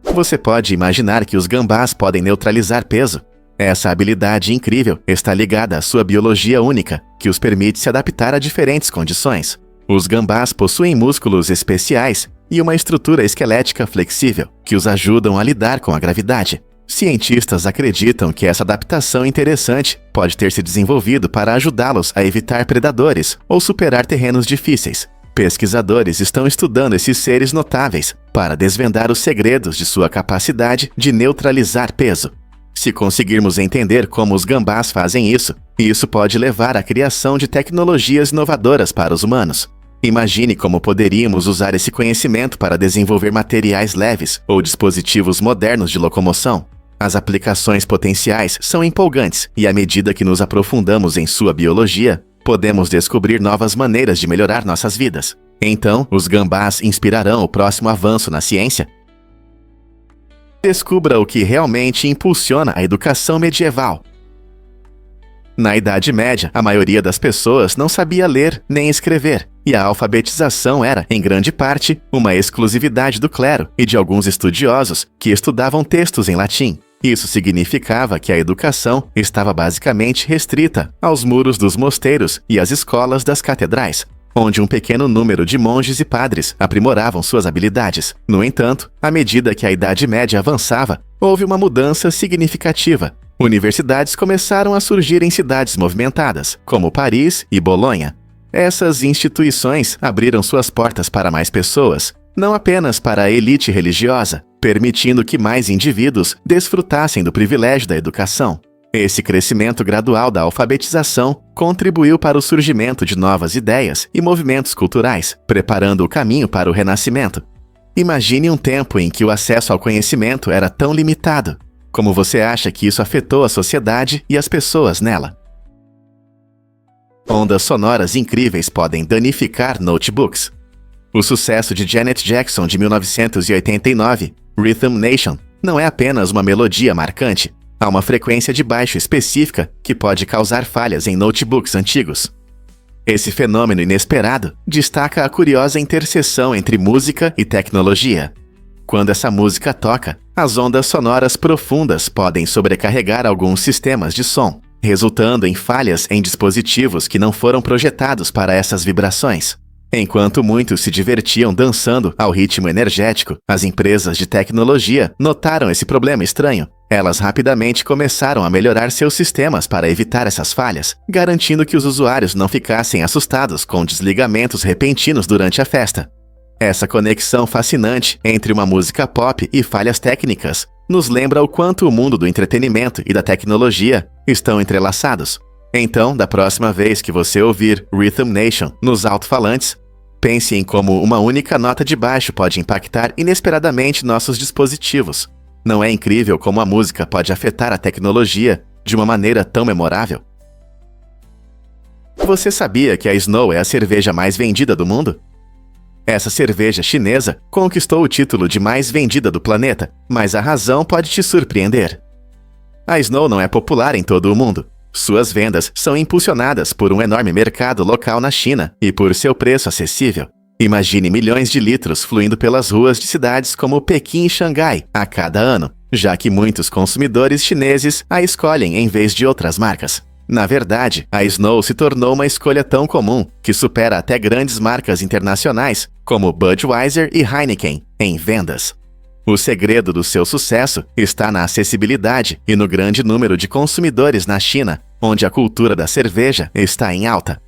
Você pode imaginar que os gambás podem neutralizar peso. Essa habilidade incrível está ligada à sua biologia única, que os permite se adaptar a diferentes condições. Os gambás possuem músculos especiais e uma estrutura esquelética flexível, que os ajudam a lidar com a gravidade. Cientistas acreditam que essa adaptação interessante pode ter se desenvolvido para ajudá-los a evitar predadores ou superar terrenos difíceis. Pesquisadores estão estudando esses seres notáveis para desvendar os segredos de sua capacidade de neutralizar peso. Se conseguirmos entender como os gambás fazem isso pode levar à criação de tecnologias inovadoras para os humanos. Imagine como poderíamos usar esse conhecimento para desenvolver materiais leves ou dispositivos modernos de locomoção. As aplicações potenciais são empolgantes e, à medida que nos aprofundamos em sua biologia, podemos descobrir novas maneiras de melhorar nossas vidas. Então, os gambás inspirarão o próximo avanço na ciência? Descubra o que realmente impulsiona a educação medieval. Na Idade Média, a maioria das pessoas não sabia ler nem escrever, e a alfabetização era, em grande parte, uma exclusividade do clero e de alguns estudiosos que estudavam textos em latim. Isso significava que a educação estava basicamente restrita aos muros dos mosteiros e às escolas das catedrais, onde um pequeno número de monges e padres aprimoravam suas habilidades. No entanto, à medida que a Idade Média avançava, houve uma mudança significativa. Universidades começaram a surgir em cidades movimentadas, como Paris e Bolonha. Essas instituições abriram suas portas para mais pessoas, não apenas para a elite religiosa, permitindo que mais indivíduos desfrutassem do privilégio da educação. Esse crescimento gradual da alfabetização contribuiu para o surgimento de novas ideias e movimentos culturais, preparando o caminho para o Renascimento. Imagine um tempo em que o acesso ao conhecimento era tão limitado. Como você acha que isso afetou a sociedade e as pessoas nela? Ondas sonoras incríveis podem danificar notebooks. O sucesso de Janet Jackson de 1989, Rhythm Nation, não é apenas uma melodia marcante. Há uma frequência de baixo específica que pode causar falhas em notebooks antigos. Esse fenômeno inesperado destaca a curiosa interseção entre música e tecnologia. Quando essa música toca, as ondas sonoras profundas podem sobrecarregar alguns sistemas de som, resultando em falhas em dispositivos que não foram projetados para essas vibrações. Enquanto muitos se divertiam dançando ao ritmo energético, as empresas de tecnologia notaram esse problema estranho. Elas rapidamente começaram a melhorar seus sistemas para evitar essas falhas, garantindo que os usuários não ficassem assustados com desligamentos repentinos durante a festa. Essa conexão fascinante entre uma música pop e falhas técnicas nos lembra o quanto o mundo do entretenimento e da tecnologia estão entrelaçados. Então, da próxima vez que você ouvir Rhythm Nation nos alto-falantes, pense em como uma única nota de baixo pode impactar inesperadamente nossos dispositivos. Não é incrível como a música pode afetar a tecnologia de uma maneira tão memorável? Você sabia que a Snow é a cerveja mais vendida do mundo? Essa cerveja chinesa conquistou o título de mais vendida do planeta, mas a razão pode te surpreender. A Snow não é popular em todo o mundo. Suas vendas são impulsionadas por um enorme mercado local na China e por seu preço acessível. Imagine milhões de litros fluindo pelas ruas de cidades como Pequim e Xangai a cada ano, já que muitos consumidores chineses a escolhem em vez de outras marcas. Na verdade, a Snow se tornou uma escolha tão comum que supera até grandes marcas internacionais como Budweiser e Heineken em vendas. O segredo do seu sucesso está na acessibilidade e no grande número de consumidores na China, onde a cultura da cerveja está em alta.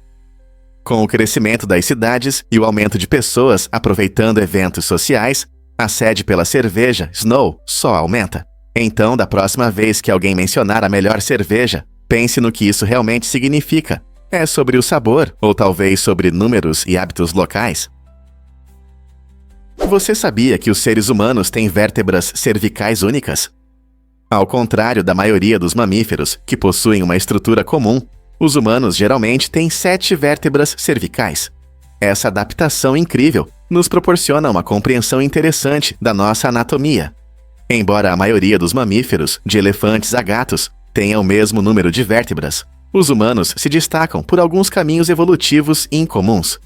Com o crescimento das cidades e o aumento de pessoas aproveitando eventos sociais, a sede pela cerveja Snow só aumenta. Então, da próxima vez que alguém mencionar a melhor cerveja, pense no que isso realmente significa. É sobre o sabor, ou talvez sobre números e hábitos locais? Você sabia que os seres humanos têm vértebras cervicais únicas? Ao contrário da maioria dos mamíferos, que possuem uma estrutura comum, os humanos geralmente têm 7 vértebras cervicais. Essa adaptação incrível nos proporciona uma compreensão interessante da nossa anatomia. Embora a maioria dos mamíferos, de elefantes a gatos, tenha o mesmo número de vértebras, os humanos se destacam por alguns caminhos evolutivos incomuns.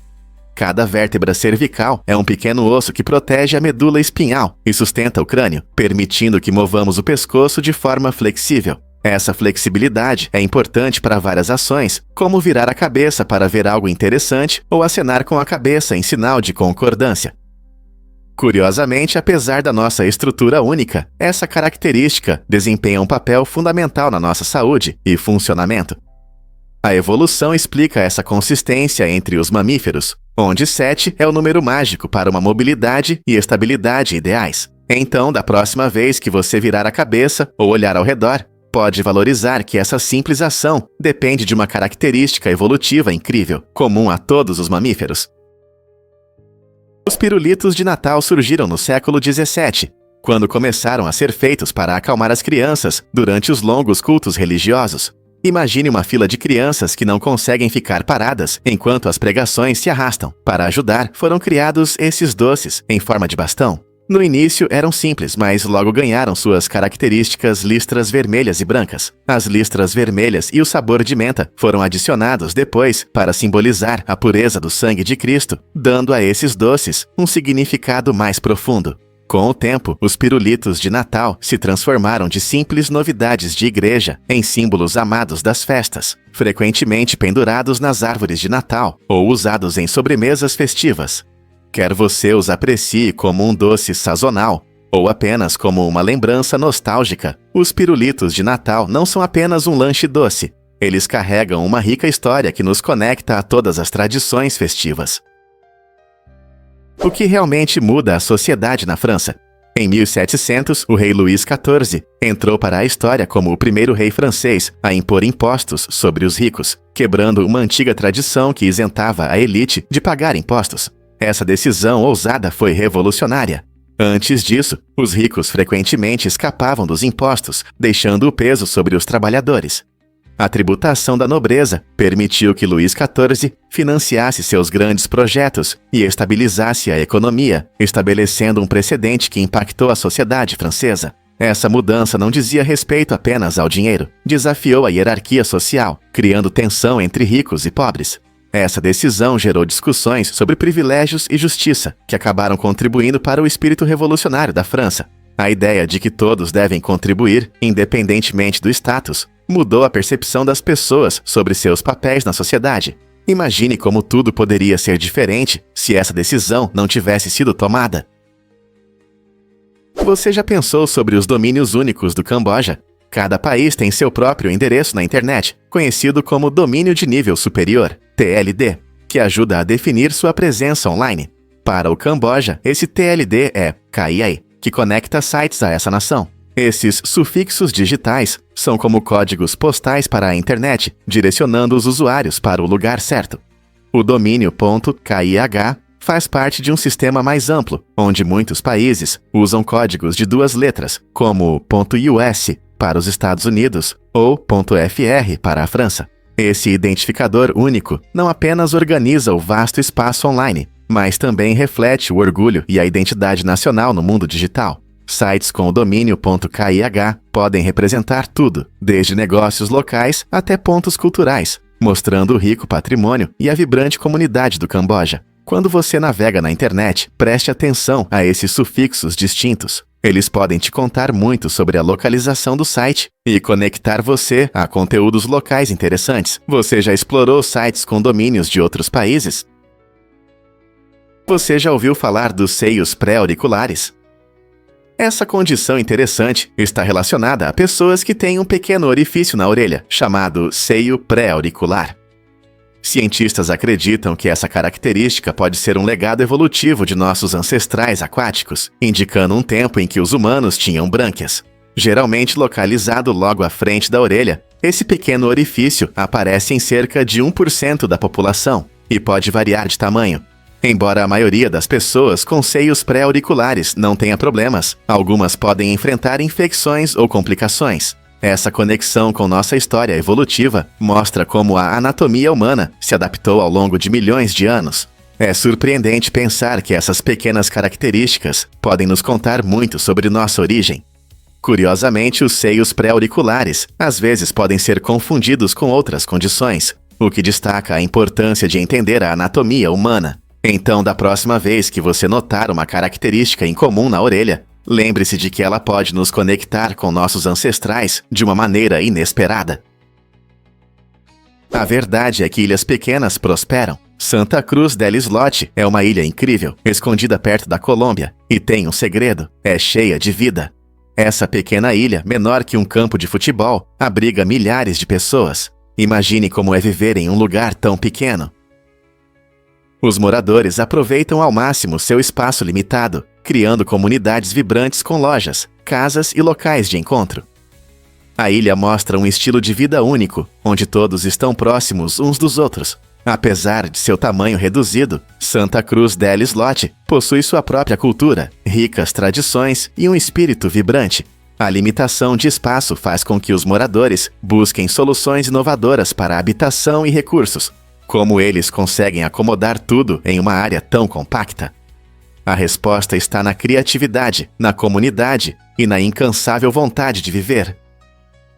Cada vértebra cervical é um pequeno osso que protege a medula espinhal e sustenta o crânio, permitindo que movamos o pescoço de forma flexível. Essa flexibilidade é importante para várias ações, como virar a cabeça para ver algo interessante ou acenar com a cabeça em sinal de concordância. Curiosamente, apesar da nossa estrutura única, essa característica desempenha um papel fundamental na nossa saúde e funcionamento. A evolução explica essa consistência entre os mamíferos, onde 7 é o número mágico para uma mobilidade e estabilidade ideais. Então, da próxima vez que você virar a cabeça ou olhar ao redor, pode valorizar que essa simples ação depende de uma característica evolutiva incrível, comum a todos os mamíferos. Os pirulitos de Natal surgiram no século XVII, quando começaram a ser feitos para acalmar as crianças durante os longos cultos religiosos. Imagine uma fila de crianças que não conseguem ficar paradas enquanto as pregações se arrastam. Para ajudar, foram criados esses doces em forma de bastão. No início eram simples, mas logo ganharam suas características listras vermelhas e brancas. As listras vermelhas e o sabor de menta foram adicionados depois para simbolizar a pureza do sangue de Cristo, dando a esses doces um significado mais profundo. Com o tempo, os pirulitos de Natal se transformaram de simples novidades de igreja em símbolos amados das festas, frequentemente pendurados nas árvores de Natal ou usados em sobremesas festivas. Quer você os aprecie como um doce sazonal ou apenas como uma lembrança nostálgica, os pirulitos de Natal não são apenas um lanche doce. Eles carregam uma rica história que nos conecta a todas as tradições festivas. O que realmente muda a sociedade na França? Em 1700, o rei Luís XIV entrou para a história como o primeiro rei francês a impor impostos sobre os ricos, quebrando uma antiga tradição que isentava a elite de pagar impostos. Essa decisão ousada foi revolucionária. Antes disso, os ricos frequentemente escapavam dos impostos, deixando o peso sobre os trabalhadores. A tributação da nobreza permitiu que Luís XIV financiasse seus grandes projetos e estabilizasse a economia, estabelecendo um precedente que impactou a sociedade francesa. Essa mudança não dizia respeito apenas ao dinheiro, desafiou a hierarquia social, criando tensão entre ricos e pobres. Essa decisão gerou discussões sobre privilégios e justiça, que acabaram contribuindo para o espírito revolucionário da França. A ideia de que todos devem contribuir, independentemente do status, mudou a percepção das pessoas sobre seus papéis na sociedade. Imagine como tudo poderia ser diferente se essa decisão não tivesse sido tomada. Você já pensou sobre os domínios únicos do Camboja? Cada país tem seu próprio endereço na internet, conhecido como Domínio de Nível Superior, TLD, que ajuda a definir sua presença online. Para o Camboja, esse TLD é KIA, que conecta sites a essa nação. Esses sufixos digitais são como códigos postais para a internet, direcionando os usuários para o lugar certo. O domínio .kih faz parte de um sistema mais amplo, onde muitos países usam códigos de 2 letras, como .us para os Estados Unidos ou .fr para a França. Esse identificador único não apenas organiza o vasto espaço online, mas também reflete o orgulho e a identidade nacional no mundo digital. Sites com o domínio .kih podem representar tudo, desde negócios locais até pontos culturais, mostrando o rico patrimônio e a vibrante comunidade do Camboja. Quando você navega na internet, preste atenção a esses sufixos distintos. Eles podem te contar muito sobre a localização do site e conectar você a conteúdos locais interessantes. Você já explorou sites com domínios de outros países? Você já ouviu falar dos seios pré-auriculares? Essa condição interessante está relacionada a pessoas que têm um pequeno orifício na orelha, chamado seio pré-auricular. Cientistas acreditam que essa característica pode ser um legado evolutivo de nossos ancestrais aquáticos, indicando um tempo em que os humanos tinham brânquias. Geralmente localizado logo à frente da orelha, esse pequeno orifício aparece em cerca de 1% da população e pode variar de tamanho. Embora a maioria das pessoas com seios pré-auriculares não tenha problemas, algumas podem enfrentar infecções ou complicações. Essa conexão com nossa história evolutiva mostra como a anatomia humana se adaptou ao longo de milhões de anos. É surpreendente pensar que essas pequenas características podem nos contar muito sobre nossa origem. Curiosamente, os seios pré-auriculares às vezes podem ser confundidos com outras condições, o que destaca a importância de entender a anatomia humana. Então, da próxima vez que você notar uma característica incomum na orelha, lembre-se de que ela pode nos conectar com nossos ancestrais de uma maneira inesperada. A verdade é que ilhas pequenas prosperam. Santa Cruz del Islote é uma ilha incrível, escondida perto da Colômbia, e tem um segredo: é cheia de vida. Essa pequena ilha, menor que um campo de futebol, abriga milhares de pessoas. Imagine como é viver em um lugar tão pequeno. Os moradores aproveitam ao máximo seu espaço limitado, criando comunidades vibrantes com lojas, casas e locais de encontro. A ilha mostra um estilo de vida único, onde todos estão próximos uns dos outros. Apesar de seu tamanho reduzido, Santa Cruz del Islote possui sua própria cultura, ricas tradições e um espírito vibrante. A limitação de espaço faz com que os moradores busquem soluções inovadoras para habitação e recursos. Como eles conseguem acomodar tudo em uma área tão compacta? A resposta está na criatividade, na comunidade e na incansável vontade de viver.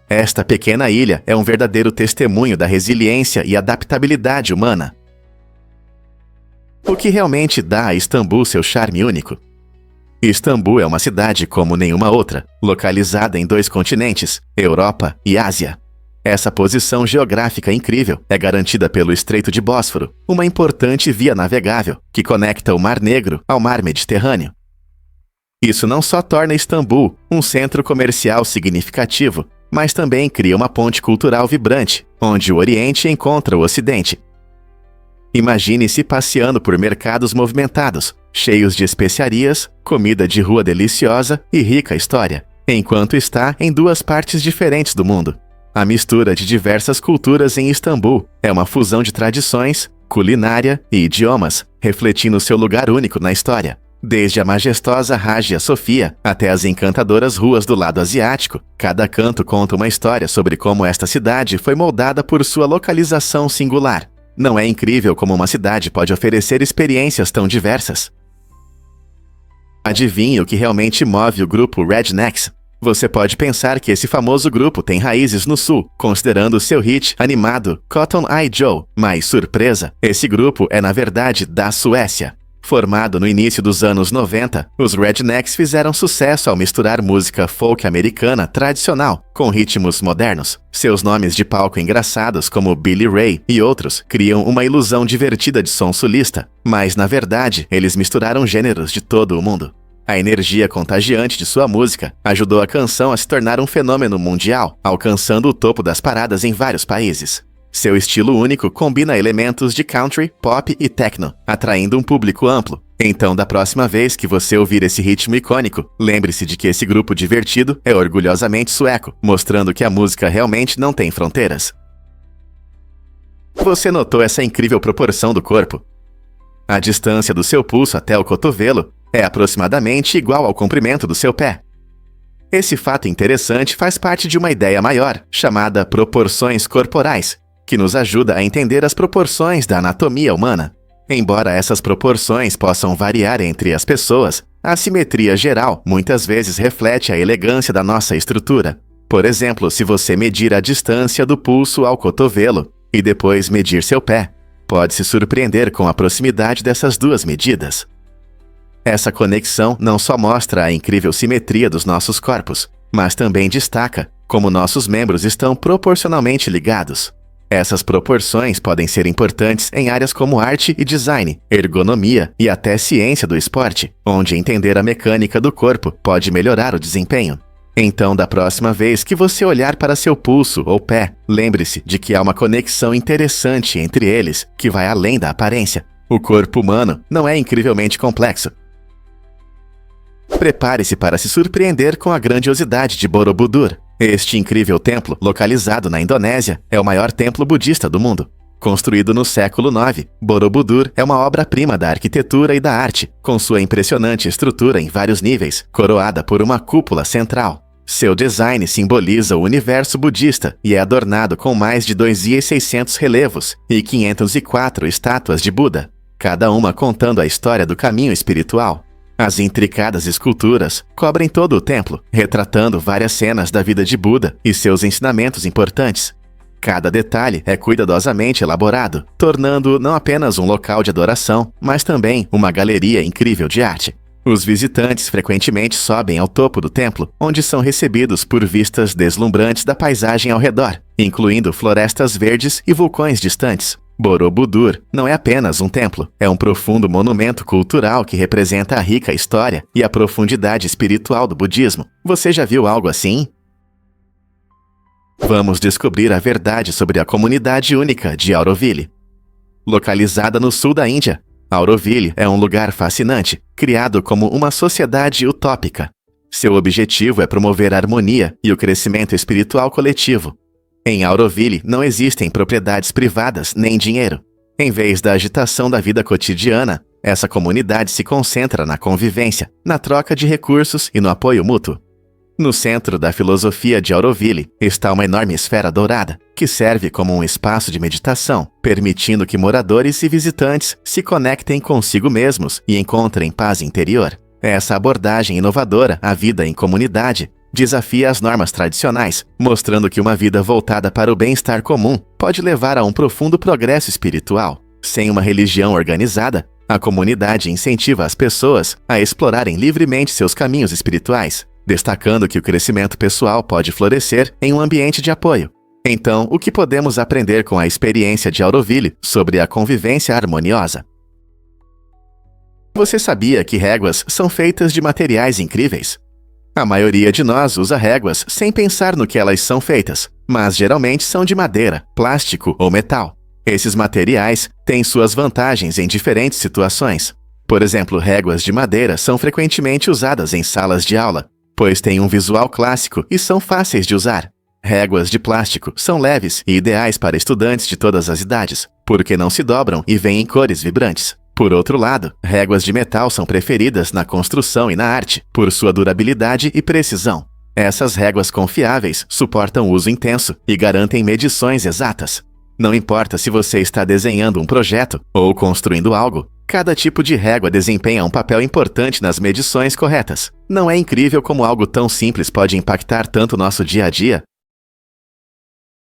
Esta pequena ilha é um verdadeiro testemunho da resiliência e adaptabilidade humana. O que realmente dá a Istambul seu charme único? Istambul é uma cidade como nenhuma outra, localizada em 2 continentes, Europa e Ásia. Essa posição geográfica incrível é garantida pelo Estreito de Bósforo, uma importante via navegável que conecta o Mar Negro ao Mar Mediterrâneo. Isso não só torna Istambul um centro comercial significativo, mas também cria uma ponte cultural vibrante, onde o Oriente encontra o Ocidente. Imagine-se passeando por mercados movimentados, cheios de especiarias, comida de rua deliciosa e rica história, enquanto está em 2 partes diferentes do mundo. A mistura de diversas culturas em Istambul é uma fusão de tradições, culinária e idiomas, refletindo seu lugar único na história. Desde a majestosa Hagia Sophia até as encantadoras ruas do lado asiático, cada canto conta uma história sobre como esta cidade foi moldada por sua localização singular. Não é incrível como uma cidade pode oferecer experiências tão diversas? Adivinhe o que realmente move o grupo Rednex? Você pode pensar que esse famoso grupo tem raízes no sul, considerando seu hit animado Cotton Eye Joe, mas surpresa, esse grupo é na verdade da Suécia. Formado no início dos anos 90, os Rednex fizeram sucesso ao misturar música folk americana tradicional com ritmos modernos. Seus nomes de palco engraçados, como Billy Ray e outros, criam uma ilusão divertida de som sulista, mas na verdade eles misturaram gêneros de todo o mundo. A energia contagiante de sua música ajudou a canção a se tornar um fenômeno mundial, alcançando o topo das paradas em vários países. Seu estilo único combina elementos de country, pop e techno, atraindo um público amplo. Então, da próxima vez que você ouvir esse ritmo icônico, lembre-se de que esse grupo divertido é orgulhosamente sueco, mostrando que a música realmente não tem fronteiras. Você notou essa incrível proporção do corpo? A distância do seu pulso até o cotovelo é aproximadamente igual ao comprimento do seu pé. Esse fato interessante faz parte de uma ideia maior, chamada proporções corporais, que nos ajuda a entender as proporções da anatomia humana. Embora essas proporções possam variar entre as pessoas, a simetria geral muitas vezes reflete a elegância da nossa estrutura. Por exemplo, se você medir a distância do pulso ao cotovelo e depois medir seu pé, pode se surpreender com a proximidade dessas duas medidas. Essa conexão não só mostra a incrível simetria dos nossos corpos, mas também destaca como nossos membros estão proporcionalmente ligados. Essas proporções podem ser importantes em áreas como arte e design, ergonomia e até ciência do esporte, onde entender a mecânica do corpo pode melhorar o desempenho. Então, da próxima vez que você olhar para seu pulso ou pé, lembre-se de que há uma conexão interessante entre eles que vai além da aparência. O corpo humano não é incrivelmente complexo. Prepare-se para se surpreender com a grandiosidade de Borobudur. Este incrível templo, localizado na Indonésia, é o maior templo budista do mundo. Construído no século IX, Borobudur é uma obra-prima da arquitetura e da arte, com sua impressionante estrutura em vários níveis, coroada por uma cúpula central. Seu design simboliza o universo budista e é adornado com mais de 2.600 relevos e 504 estátuas de Buda, cada uma contando a história do caminho espiritual. As intricadas esculturas cobrem todo o templo, retratando várias cenas da vida de Buda e seus ensinamentos importantes. Cada detalhe é cuidadosamente elaborado, tornando-o não apenas um local de adoração, mas também uma galeria incrível de arte. Os visitantes frequentemente sobem ao topo do templo, onde são recebidos por vistas deslumbrantes da paisagem ao redor, incluindo florestas verdes e vulcões distantes. Borobudur não é apenas um templo, é um profundo monumento cultural que representa a rica história e a profundidade espiritual do budismo. Você já viu algo assim? Vamos descobrir a verdade sobre a comunidade única de Auroville. Localizada no sul da Índia, Auroville é um lugar fascinante, criado como uma sociedade utópica. Seu objetivo é promover a harmonia e o crescimento espiritual coletivo. Em Auroville não existem propriedades privadas nem dinheiro. Em vez da agitação da vida cotidiana, essa comunidade se concentra na convivência, na troca de recursos e no apoio mútuo. No centro da filosofia de Auroville está uma enorme esfera dourada, que serve como um espaço de meditação, permitindo que moradores e visitantes se conectem consigo mesmos e encontrem paz interior. Essa abordagem inovadora à vida em comunidade desafia as normas tradicionais, mostrando que uma vida voltada para o bem-estar comum pode levar a um profundo progresso espiritual. Sem uma religião organizada, a comunidade incentiva as pessoas a explorarem livremente seus caminhos espirituais, destacando que o crescimento pessoal pode florescer em um ambiente de apoio. Então, o que podemos aprender com a experiência de Auroville sobre a convivência harmoniosa? Você sabia que réguas são feitas de materiais incríveis? A maioria de nós usa réguas sem pensar no que elas são feitas, mas geralmente são de madeira, plástico ou metal. Esses materiais têm suas vantagens em diferentes situações. Por exemplo, réguas de madeira são frequentemente usadas em salas de aula, pois têm um visual clássico e são fáceis de usar. Réguas de plástico são leves e ideais para estudantes de todas as idades, porque não se dobram e vêm em cores vibrantes. Por outro lado, réguas de metal são preferidas na construção e na arte, por sua durabilidade e precisão. Essas réguas confiáveis suportam uso intenso e garantem medições exatas. Não importa se você está desenhando um projeto ou construindo algo, cada tipo de régua desempenha um papel importante nas medições corretas. Não é incrível como algo tão simples pode impactar tanto nosso dia a dia?